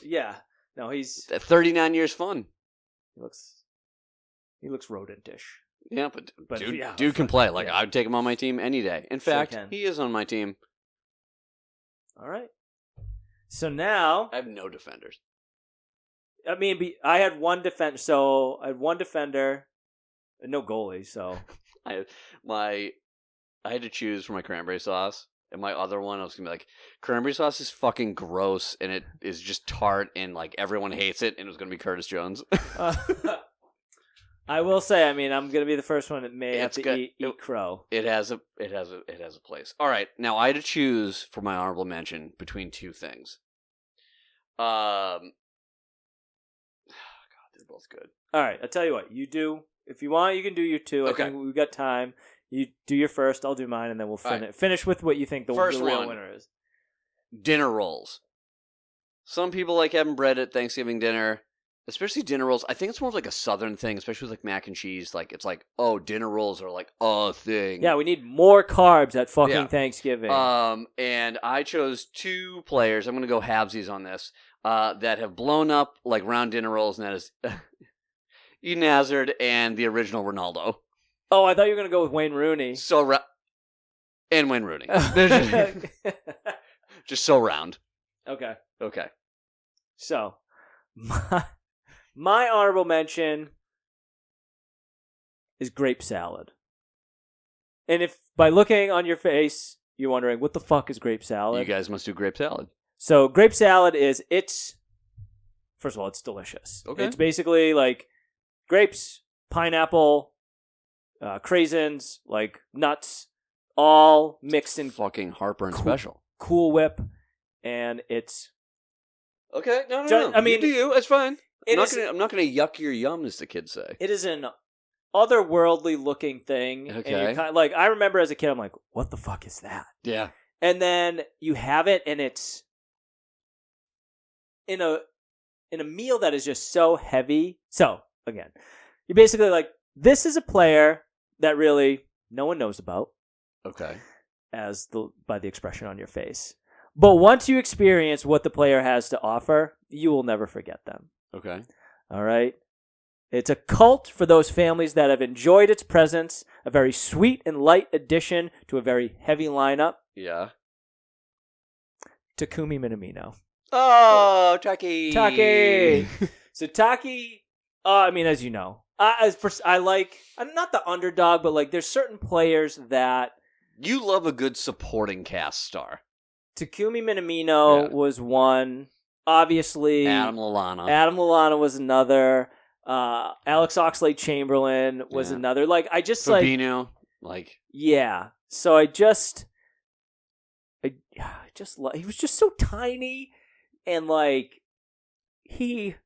[SPEAKER 1] Yeah. No, he's
[SPEAKER 2] 39 years fun.
[SPEAKER 1] He looks rodentish.
[SPEAKER 2] Yeah, but dude can play. Like, I'd take him on my team any day. In fact, he is on my team.
[SPEAKER 1] All right. So now
[SPEAKER 2] I have no defenders.
[SPEAKER 1] I mean, I had one defender. So I had one defender, and no goalie. So
[SPEAKER 2] I had to choose for my cranberry sauce. And my other one, I was going to be like, cranberry sauce is fucking gross, and it is just tart, and like everyone hates it, and it was going to be Curtis Jones.
[SPEAKER 1] I will say, I mean, I'm going to be the first one that may have to eat crow.
[SPEAKER 2] It has a place. All right, now I had to choose for my honorable mention between two things. God, they're both good.
[SPEAKER 1] All right, I'll tell you what. You do, if you want, you can do your two.
[SPEAKER 2] Okay.
[SPEAKER 1] I think we've got time. You do your first, I'll do mine, and then we'll finish with what you think the real winner is.
[SPEAKER 2] Dinner rolls. Some people like having bread at Thanksgiving dinner, especially dinner rolls. I think it's more of like a Southern thing, especially with like mac and cheese. Like it's like, oh, dinner rolls are like a thing.
[SPEAKER 1] Yeah, we need more carbs at fucking Thanksgiving.
[SPEAKER 2] And I chose two players. I'm going to go halvesies on this that have blown up like round dinner rolls, and that is Eden Hazard and the original Ronaldo.
[SPEAKER 1] Oh, I thought you were going to go with Wayne Rooney.
[SPEAKER 2] And Wayne Rooney. Just so round.
[SPEAKER 1] Okay.
[SPEAKER 2] Okay.
[SPEAKER 1] So, my honorable mention is grape salad. And if by looking on your face, you're wondering, what the fuck is grape salad?
[SPEAKER 2] You guys must do grape salad.
[SPEAKER 1] So, grape salad first of all, it's delicious.
[SPEAKER 2] Okay.
[SPEAKER 1] It's basically like grapes, pineapple, craisins, like nuts, all mixed in
[SPEAKER 2] Fucking heartburn special.
[SPEAKER 1] Cool Whip, and it's
[SPEAKER 2] okay. No.
[SPEAKER 1] I mean,
[SPEAKER 2] you do you. It's fine. I'm not gonna yuck your yum, as the kids say.
[SPEAKER 1] It is an otherworldly looking thing.
[SPEAKER 2] Okay.
[SPEAKER 1] And you're like, I remember as a kid, I'm like, what the fuck is that?
[SPEAKER 2] Yeah.
[SPEAKER 1] And then you have it, and it's in a meal that is just so heavy. So again, you're basically like, this is a player that really no one knows about.
[SPEAKER 2] Okay.
[SPEAKER 1] By the expression on your face. But once you experience what the player has to offer, you will never forget them.
[SPEAKER 2] Okay.
[SPEAKER 1] All right? It's a cult for those families that have enjoyed its presence, a very sweet and light addition to a very heavy lineup.
[SPEAKER 2] Yeah.
[SPEAKER 1] Takumi Minamino.
[SPEAKER 2] Oh, Taki.
[SPEAKER 1] So Taki, I mean, as you know, I like, I'm not the underdog, but like there's certain players that
[SPEAKER 2] you love a good supporting cast star.
[SPEAKER 1] Takumi Minamino was one. Obviously,
[SPEAKER 2] Adam Lallana.
[SPEAKER 1] Adam Lallana was another. Alex Oxlade-Chamberlain was another. Like, I just
[SPEAKER 2] Fabinho,
[SPEAKER 1] yeah. So I just he was just so tiny, and like I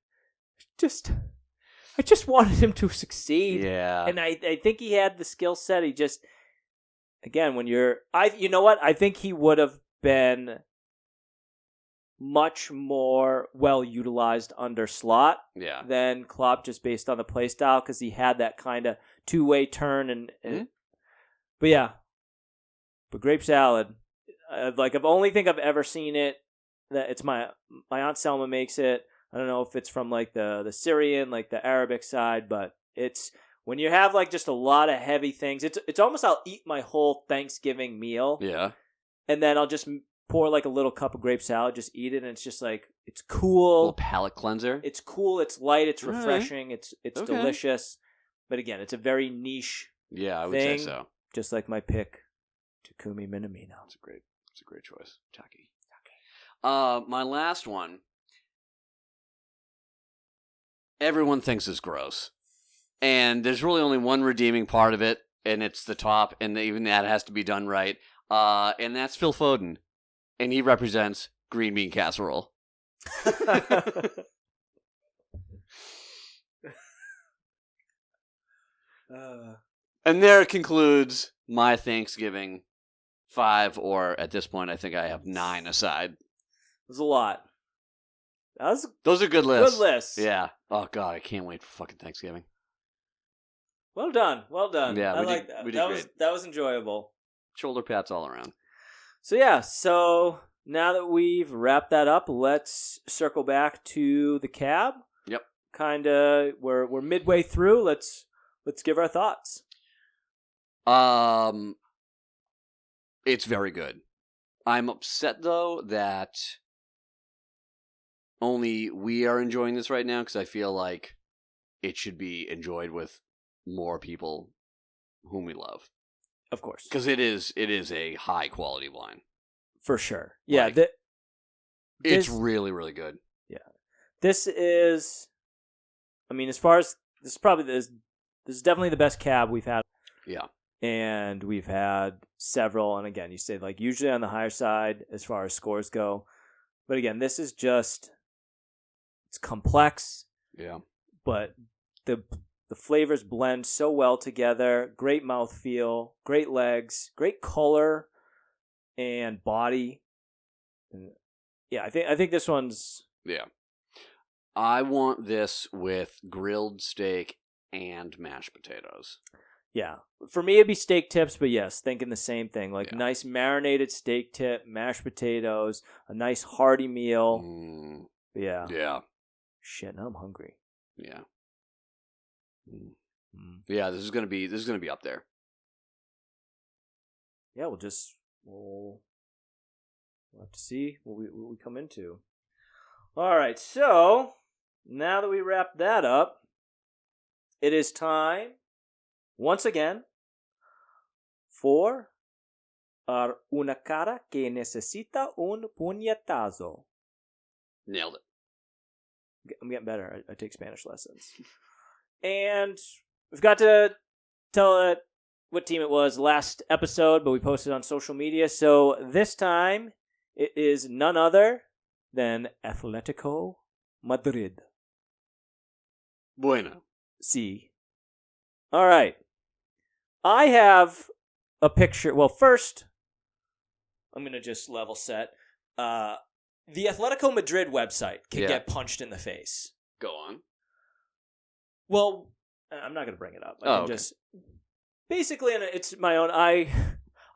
[SPEAKER 1] just wanted him to succeed.
[SPEAKER 2] Yeah.
[SPEAKER 1] And I think he had the skill set. He just, again, you know what? I think he would have been much more well utilized under Slot than Klopp, just based on the play style, because he had that kind of two-way turn and but grape salad, like the only thing I've ever seen it, that it's my Aunt Selma makes it. I don't know if it's from like the Syrian, like the Arabic side, but it's when you have like just a lot of heavy things. It's almost I'll eat my whole Thanksgiving meal.
[SPEAKER 2] Yeah.
[SPEAKER 1] And then I'll just pour like a little cup of grape salad, just eat it, and it's just like, it's cool.
[SPEAKER 2] A little palate cleanser.
[SPEAKER 1] It's cool, it's light, it's refreshing,
[SPEAKER 2] Right.
[SPEAKER 1] It's delicious. But again, it's a very niche
[SPEAKER 2] I would say
[SPEAKER 1] thing,
[SPEAKER 2] so.
[SPEAKER 1] just like my pick, Takumi Minamino.
[SPEAKER 2] It's a great choice. Taki. My last one, everyone thinks is gross. And there's really only one redeeming part of it, and it's the top, and even that has to be done right. And that's Phil Foden. And he represents green bean casserole. And there concludes my Thanksgiving 5, or at this point, I think I have 9 aside.
[SPEAKER 1] There's a lot.
[SPEAKER 2] Those are good lists.
[SPEAKER 1] Good lists.
[SPEAKER 2] Yeah. Oh, God, I can't wait for fucking Thanksgiving.
[SPEAKER 1] Well done.
[SPEAKER 2] Yeah,
[SPEAKER 1] I like that. That was enjoyable.
[SPEAKER 2] Shoulder pats all around.
[SPEAKER 1] So now that we've wrapped that up, let's circle back to the cab.
[SPEAKER 2] Yep.
[SPEAKER 1] Kinda, we're midway through. Let's give our thoughts.
[SPEAKER 2] It's very good. I'm upset though that only we are enjoying this right now, because I feel like it should be enjoyed with more people whom we love.
[SPEAKER 1] Of course.
[SPEAKER 2] Because it is a high quality wine.
[SPEAKER 1] For sure. Yeah.
[SPEAKER 2] Like, it's really, really good.
[SPEAKER 1] Yeah. This is, I mean, as far as, this is definitely the best cab we've had.
[SPEAKER 2] Yeah.
[SPEAKER 1] And we've had several, and again, you say like usually on the higher side as far as scores go. But again, this is just, it's complex.
[SPEAKER 2] Yeah.
[SPEAKER 1] But the flavors blend so well together. Great mouthfeel, great legs, great color and body. And yeah, I think this one's...
[SPEAKER 2] Yeah. I want this with grilled steak and mashed potatoes.
[SPEAKER 1] Yeah. For me, it'd be steak tips, but yes, thinking the same thing. Like nice marinated steak tip, mashed potatoes, a nice hearty meal. Yeah.
[SPEAKER 2] Yeah.
[SPEAKER 1] Shit, now I'm hungry.
[SPEAKER 2] Yeah. Yeah, this is gonna be up there.
[SPEAKER 1] Yeah, we'll have to see what we come into. All right, so now that we wrap that up, it is time once again for una cara que necesita un puñetazo.
[SPEAKER 2] Nailed it.
[SPEAKER 1] I'm getting better. I take Spanish lessons. And we've got to tell what team it was last episode, but we posted on social media. So this time, it is none other than Atletico Madrid.
[SPEAKER 2] Bueno.
[SPEAKER 1] See. All right. I have a picture. Well, first, I'm going to just level set. The Atletico Madrid website can get punched in the face.
[SPEAKER 2] Go on.
[SPEAKER 1] Well, I'm not going to bring it up.
[SPEAKER 2] Okay.
[SPEAKER 1] Just basically, and it's my own. I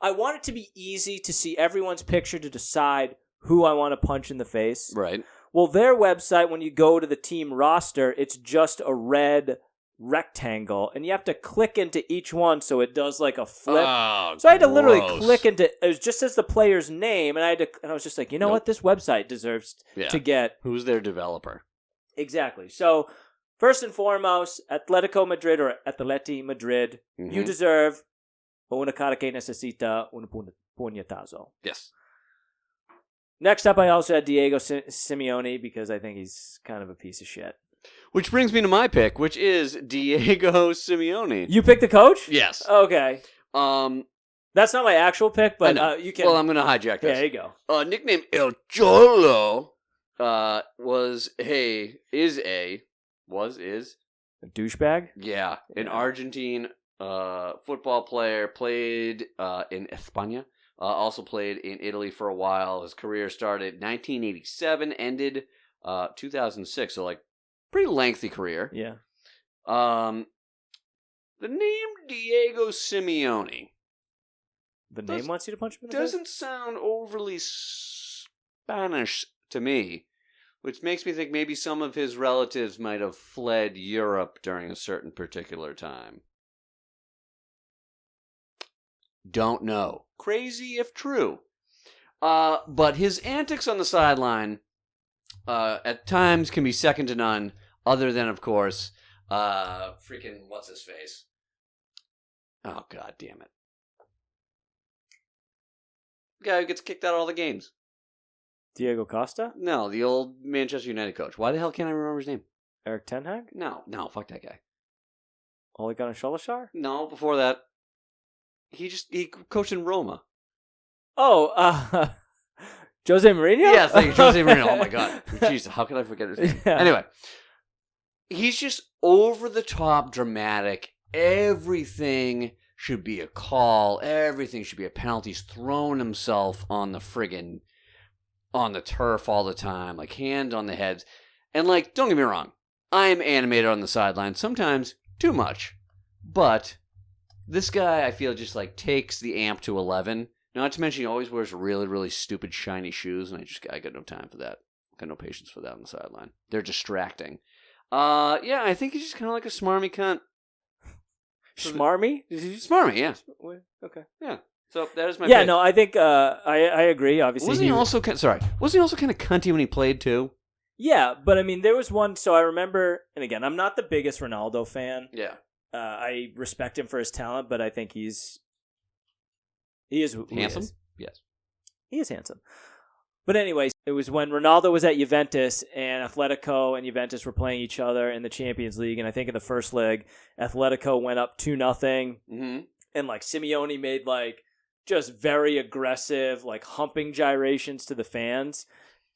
[SPEAKER 1] want it to be easy to see everyone's picture to decide who I want to punch in the face.
[SPEAKER 2] Right.
[SPEAKER 1] Well, their website, when you go to the team roster, it's just a red rectangle, and you have to click into each one so it does like a flip.
[SPEAKER 2] Oh,
[SPEAKER 1] so I had to literally
[SPEAKER 2] gross.
[SPEAKER 1] click into it was just as the player's name, and I was just like, you know what, this website deserves to get.
[SPEAKER 2] Who's their developer?
[SPEAKER 1] Exactly. So first and foremost, Atletico Madrid or Atleti Madrid, you deserve una cara que necesita un puñetazo.
[SPEAKER 2] Yes.
[SPEAKER 1] Next up, I also had Diego Simeone because I think he's kind of a piece of shit.
[SPEAKER 2] Which brings me to my pick, which is Diego Simeone.
[SPEAKER 1] You picked the coach?
[SPEAKER 2] Yes.
[SPEAKER 1] Okay. That's not my actual pick, but you can.
[SPEAKER 2] Well, I'm going to hijack this.
[SPEAKER 1] Yeah, there you go.
[SPEAKER 2] Nickname El Cholo is
[SPEAKER 1] a douchebag?
[SPEAKER 2] Yeah, an Argentine football player, played in España, also played in Italy for a while. His career started 1987, ended 2006, so like pretty lengthy career.
[SPEAKER 1] Yeah.
[SPEAKER 2] The name Diego Simeone.
[SPEAKER 1] The name wants you to punch him in the face?
[SPEAKER 2] Doesn't sound overly Spanish to me, which makes me think maybe some of his relatives might have fled Europe during a certain particular time. Don't know. Crazy if true. But his antics on the sideline at times can be second to none, other than, of course, freaking what's-his-face. Oh, god damn it. Guy who gets kicked out of all the games.
[SPEAKER 1] Diego Costa?
[SPEAKER 2] No, the old Manchester United coach. Why the hell can't I remember his name?
[SPEAKER 1] Eric Ten Hag?
[SPEAKER 2] No, fuck that guy.
[SPEAKER 1] Ole Gunnar Solskjaer?
[SPEAKER 2] No, before that, he coached in Roma.
[SPEAKER 1] Oh, Jose Mourinho?
[SPEAKER 2] Yes, thank you, Jose Mourinho. Oh my god. Jeez, how could I forget his name?
[SPEAKER 1] Yeah.
[SPEAKER 2] Anyway, he's just over the top dramatic. Everything should be a call. Everything should be a penalty. He's throwing himself on the turf all the time, like hand on the head. And like, don't get me wrong, I'm animated on the sideline, sometimes too much. But this guy, I feel, just like takes the amp to 11. Not to mention he always wears really, really stupid shiny shoes, and I got no time for that. I got no patience for that on the sideline. They're distracting. Yeah, I think he's just kind of like a smarmy cunt.
[SPEAKER 1] Schmarmy?
[SPEAKER 2] Smarmy, yeah.
[SPEAKER 1] Okay.
[SPEAKER 2] Yeah. So that is my
[SPEAKER 1] Yeah,
[SPEAKER 2] pick.
[SPEAKER 1] no, I think I agree. Obviously,
[SPEAKER 2] Wasn't he also kind of cunty when he played too?
[SPEAKER 1] Yeah, but I mean, there was one. So I remember, and again, I'm not the biggest Ronaldo fan.
[SPEAKER 2] Yeah.
[SPEAKER 1] I respect him for his talent, but I think he is who
[SPEAKER 2] Handsome?
[SPEAKER 1] He is.
[SPEAKER 2] Yes.
[SPEAKER 1] He is handsome. But anyways, it was when Ronaldo was at Juventus and Atletico and Juventus were playing each other in the Champions League, and I think in the first leg, Atletico went up 2-0, and like Simeone made like just very aggressive, like humping gyrations to the fans,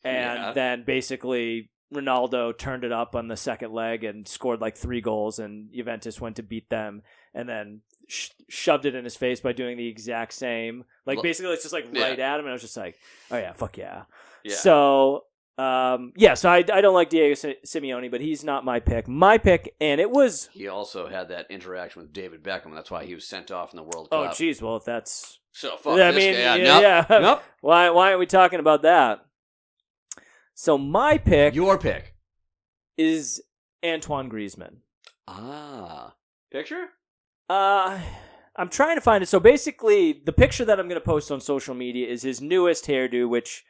[SPEAKER 1] and then basically Ronaldo turned it up on the second leg and scored like 3 goals, and Juventus went to beat them, and then shoved it in his face by doing the exact same. Like basically, it's just like right at him, and I was just like, "Oh yeah, fuck yeah." So so I don't like Diego Simeone, but he's not my pick. My pick, and it was.
[SPEAKER 2] He also had that interaction with David Beckham. That's why he was sent off in the World
[SPEAKER 1] Oh,
[SPEAKER 2] Cup.
[SPEAKER 1] jeez. Well, if that's
[SPEAKER 2] so fuck this guy.
[SPEAKER 1] Yeah.
[SPEAKER 2] Nope.
[SPEAKER 1] Why aren't we talking about that? So my pick.
[SPEAKER 2] Your pick
[SPEAKER 1] is Antoine Griezmann.
[SPEAKER 2] Ah. Picture?
[SPEAKER 1] I'm trying to find it. So basically, the picture that I'm going to post on social media is his newest hairdo, which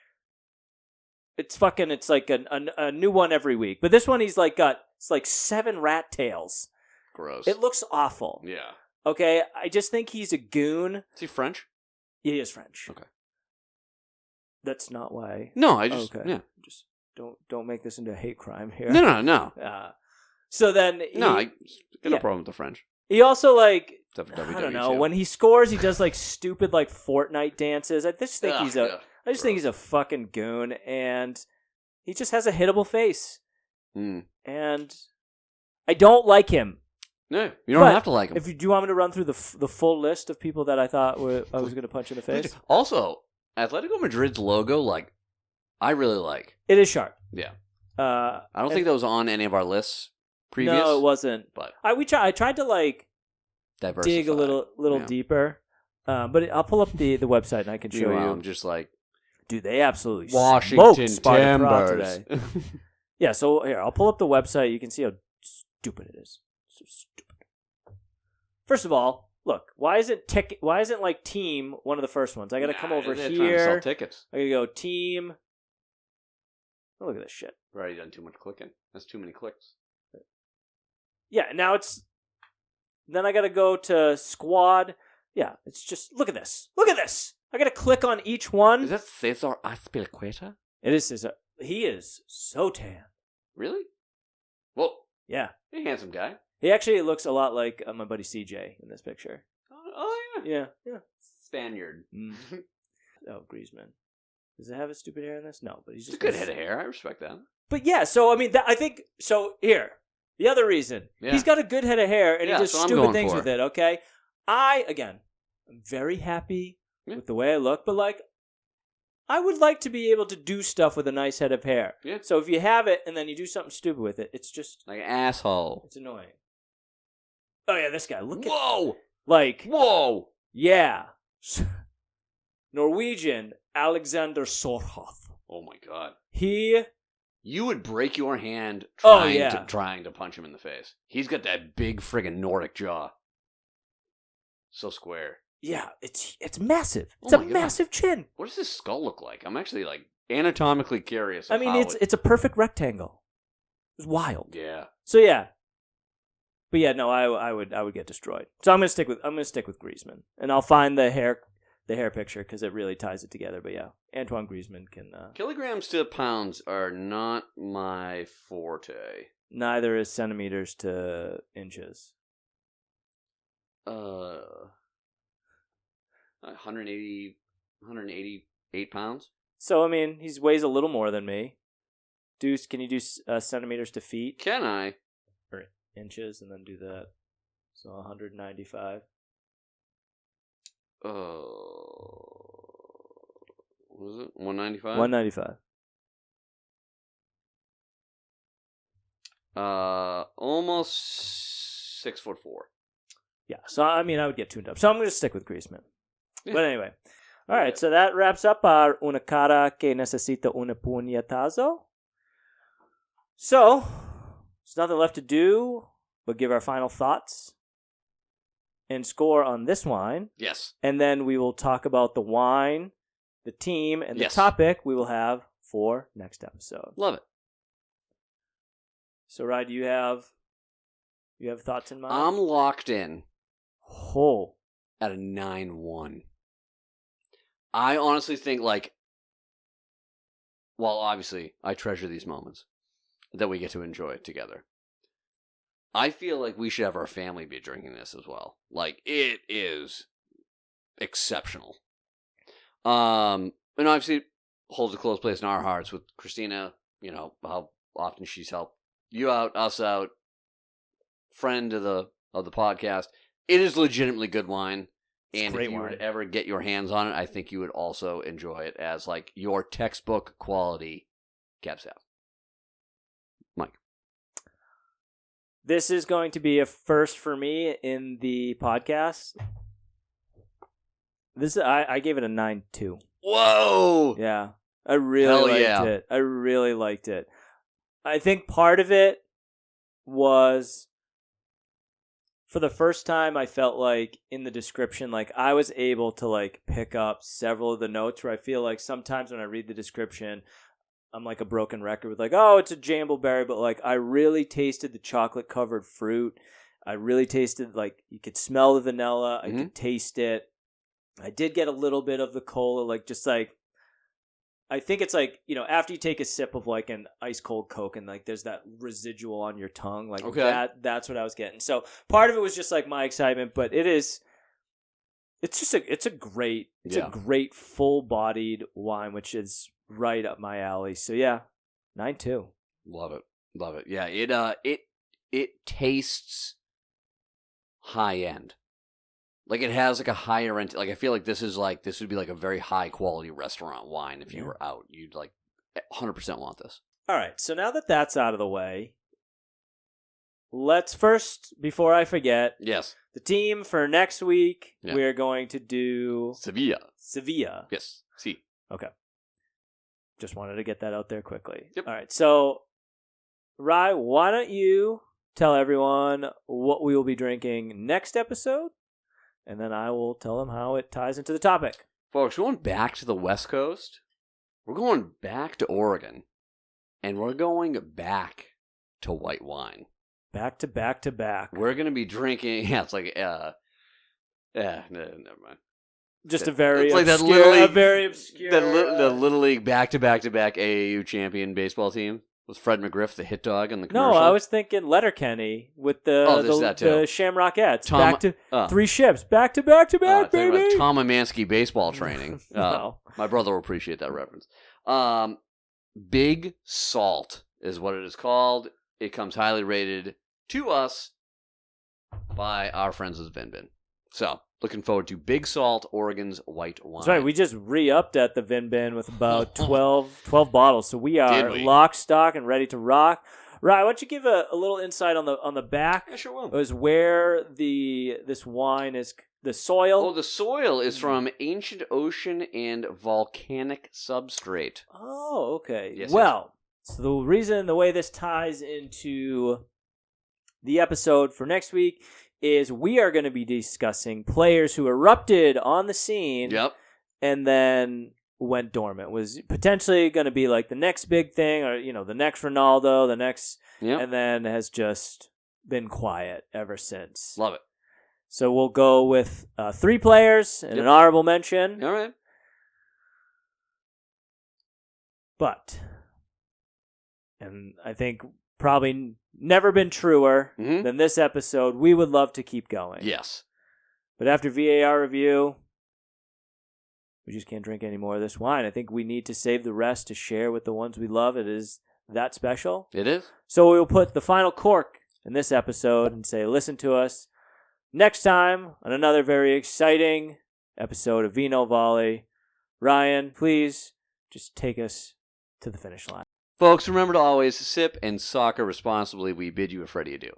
[SPEAKER 1] it's like a new one every week. But this one, he's like got 7 rat tails.
[SPEAKER 2] Gross.
[SPEAKER 1] It looks awful.
[SPEAKER 2] Yeah.
[SPEAKER 1] Okay, I just think he's a goon.
[SPEAKER 2] Is he French?
[SPEAKER 1] He is French.
[SPEAKER 2] Okay.
[SPEAKER 1] That's not why.
[SPEAKER 2] No, I just
[SPEAKER 1] okay.
[SPEAKER 2] Yeah.
[SPEAKER 1] Just don't make this into a hate crime here.
[SPEAKER 2] No.
[SPEAKER 1] So then
[SPEAKER 2] I got no problem with the French.
[SPEAKER 1] He also like
[SPEAKER 2] WWE
[SPEAKER 1] I don't know
[SPEAKER 2] too.
[SPEAKER 1] when he scores, he does like stupid like Fortnite dances. I just think think he's a fucking goon, and he just has a hittable face. And I don't like him.
[SPEAKER 2] No, you don't have to like him.
[SPEAKER 1] Do you want me to run through the full list of people that I thought I was going to punch in the face?
[SPEAKER 2] Also, Atletico Madrid's logo, like, I really like.
[SPEAKER 1] It is sharp.
[SPEAKER 2] Yeah. I don't think that was on any of our lists previous.
[SPEAKER 1] No, it wasn't.
[SPEAKER 2] But
[SPEAKER 1] I tried to like
[SPEAKER 2] diversify.
[SPEAKER 1] dig a little deeper. But I'll pull up the website and I can show you.
[SPEAKER 2] I'm just like,
[SPEAKER 1] dude, they absolutely
[SPEAKER 2] Washington
[SPEAKER 1] smoked
[SPEAKER 2] Timbers
[SPEAKER 1] today. Yeah, so here, I'll pull up the website. You can see how stupid it is. So stupid. First of all, look, why isn't like Team one of the first ones? I got to come over
[SPEAKER 2] they're
[SPEAKER 1] here.
[SPEAKER 2] trying to sell tickets.
[SPEAKER 1] I got to go Team. Oh, look at this shit.
[SPEAKER 2] We've already done too much clicking. That's too many clicks.
[SPEAKER 1] Yeah, now it's. Then I got to go to Squad. Yeah, it's just look at this. Look at this. I got to click on each one.
[SPEAKER 2] Is that Cesar Azpilicueta?
[SPEAKER 1] It is Cesar. He is so tan.
[SPEAKER 2] Really? Well,
[SPEAKER 1] yeah,
[SPEAKER 2] he's a handsome guy.
[SPEAKER 1] He actually looks a lot like my buddy CJ in this picture.
[SPEAKER 2] Oh yeah.
[SPEAKER 1] Yeah.
[SPEAKER 2] Spaniard.
[SPEAKER 1] Oh, Griezmann. Does it have his stupid hair in this? No, but he's just
[SPEAKER 2] a good head of hair. I respect that.
[SPEAKER 1] But yeah, so I mean, I think so. Here, the other reason he's got a good head of hair and he does stupid things with it. Okay, I'm very happy with the way I look, but like, I would like to be able to do stuff with a nice head of hair.
[SPEAKER 2] Yeah.
[SPEAKER 1] So if you have it and then you do something stupid with it, it's just
[SPEAKER 2] like an asshole.
[SPEAKER 1] It's annoying. Oh yeah, this guy.
[SPEAKER 2] Whoa!
[SPEAKER 1] Whoa! Yeah. Norwegian Alexander Sorhoff.
[SPEAKER 2] Oh my god.
[SPEAKER 1] You
[SPEAKER 2] would break your hand trying to punch him in the face. He's got that big friggin' Nordic jaw. So square.
[SPEAKER 1] Yeah, it's massive. It's a massive chin.
[SPEAKER 2] What does his skull look like? I'm actually like anatomically curious.
[SPEAKER 1] I mean, it's a perfect rectangle. It's wild.
[SPEAKER 2] Yeah.
[SPEAKER 1] So yeah. But yeah, no, I would get destroyed. So I'm gonna stick with Griezmann, and I'll find the hair picture because it really ties it together. But yeah, Antoine Griezmann can.
[SPEAKER 2] Kilograms to pounds are not my forte.
[SPEAKER 1] Neither is centimeters to inches.
[SPEAKER 2] 188 pounds.
[SPEAKER 1] So I mean, he weighs a little more than me. Can you do centimeters to feet?
[SPEAKER 2] Can I?
[SPEAKER 1] Or inches, and then do that. So 195.
[SPEAKER 2] What was it? 195?
[SPEAKER 1] 195.
[SPEAKER 2] Almost 6'4".
[SPEAKER 1] Yeah, so I mean, I would get tuned up. So I'm going to stick with Griezmann. Yeah. But anyway. All right, so that wraps up our Una cara que necesita un puñetazo. So, there's nothing left to do but give our final thoughts and score on this wine.
[SPEAKER 2] Yes.
[SPEAKER 1] And then we will talk about the wine, the team, and the topic we will have for next episode.
[SPEAKER 2] Love it.
[SPEAKER 1] So, Ryan, do you have thoughts in mind?
[SPEAKER 2] I'm locked in.
[SPEAKER 1] Oh.
[SPEAKER 2] At a 9-1. I honestly think, like, well, obviously, I treasure these moments that we get to enjoy together. I feel like we should have our family be drinking this as well. Like, it is exceptional. And obviously, holds a close place in our hearts with Christina, you know, how often she's helped you out, us out, friend of the podcast. It is legitimately good wine. And if you were to ever get your hands on it, I think you would also enjoy it as like your textbook quality Cab Sav. Mike.
[SPEAKER 1] This is going to be a first for me in the podcast. I gave it a 9.2.
[SPEAKER 2] Whoa!
[SPEAKER 1] Yeah. I really liked it. I really liked it. I think part of it was for the first time, I felt like in the description, like I was able to like pick up several of the notes where I feel like sometimes when I read the description, I'm like a broken record with like, oh, it's a Jambleberry, but like I really tasted the chocolate covered fruit. I really tasted like you could smell the vanilla. I could taste it. I did get a little bit of the cola, like just like I think it's like, you know, after you take a sip of like an ice cold Coke and like there's that residual on your tongue, like that's what I was getting. So part of it was just like my excitement, but it's a great full bodied wine, which is right up my alley. So yeah, 9.2.
[SPEAKER 2] Love it. Yeah, it tastes high end. Like it has like a higher end. Like I feel like this would be like a very high quality restaurant wine. If you were out, you'd like 100% want this.
[SPEAKER 1] All right. So now that that's out of the way, let's first, before I forget, the team for next week. Yeah. We're going to do Sevilla.
[SPEAKER 2] Yes. See.
[SPEAKER 1] Okay. Just wanted to get that out there quickly.
[SPEAKER 2] Yep.
[SPEAKER 1] All right. So, Rye, why don't you tell everyone what we will be drinking next episode? And then I will tell them how it ties into the topic.
[SPEAKER 2] Folks, we're going back to the West Coast. We're going back to Oregon. And we're going back to white wine.
[SPEAKER 1] Back to back to back.
[SPEAKER 2] We're going to be drinking... Yeah, it's like... never mind.
[SPEAKER 1] Just a very
[SPEAKER 2] obscure...
[SPEAKER 1] Like that Little League, a very obscure...
[SPEAKER 2] The Little League back-to-back-to-back AAU champion baseball team. Was Fred McGriff the hit dog in the commercial?
[SPEAKER 1] No, I was thinking Letterkenny with the Shamrockettes. Back to 3 ships. Back to back to back, baby.
[SPEAKER 2] Tom Amansky baseball training.
[SPEAKER 1] No.
[SPEAKER 2] My brother will appreciate that reference. Big Salt is what it is called. It comes highly rated to us by our friends at Vin Bin. So, looking forward to Big Salt, Oregon's white wine.
[SPEAKER 1] That's right. We just re-upped at the Vin Bin with about 12 bottles. So we are lock, stock, and ready to rock. Right. Why don't you give a little insight on the back?
[SPEAKER 2] I sure will.
[SPEAKER 1] It was where this wine is, the soil.
[SPEAKER 2] Oh, the soil is from ancient ocean and volcanic substrate.
[SPEAKER 1] Oh, okay.
[SPEAKER 2] Yes,
[SPEAKER 1] well, so the way this ties into the episode for next week is we are going to be discussing players who erupted on the scene and then went dormant. Was potentially going to be like the next big thing, or, you know, the next Ronaldo, the next, and then has just been quiet ever since.
[SPEAKER 2] Love it.
[SPEAKER 1] So we'll go with 3 players and an honorable mention.
[SPEAKER 2] All right.
[SPEAKER 1] But, and I think probably never been truer than this episode. We would love to keep going.
[SPEAKER 2] Yes.
[SPEAKER 1] But after VAR review, we just can't drink any more of this wine. I think we need to save the rest to share with the ones we love. It is that special.
[SPEAKER 2] It is.
[SPEAKER 1] So we will put the final cork in this episode and say, listen to us next time on another very exciting episode of Vino Volley. Ryan, please just take us to the finish line.
[SPEAKER 2] Folks, remember to always sip and soccer responsibly. We bid you a Freddie adieu.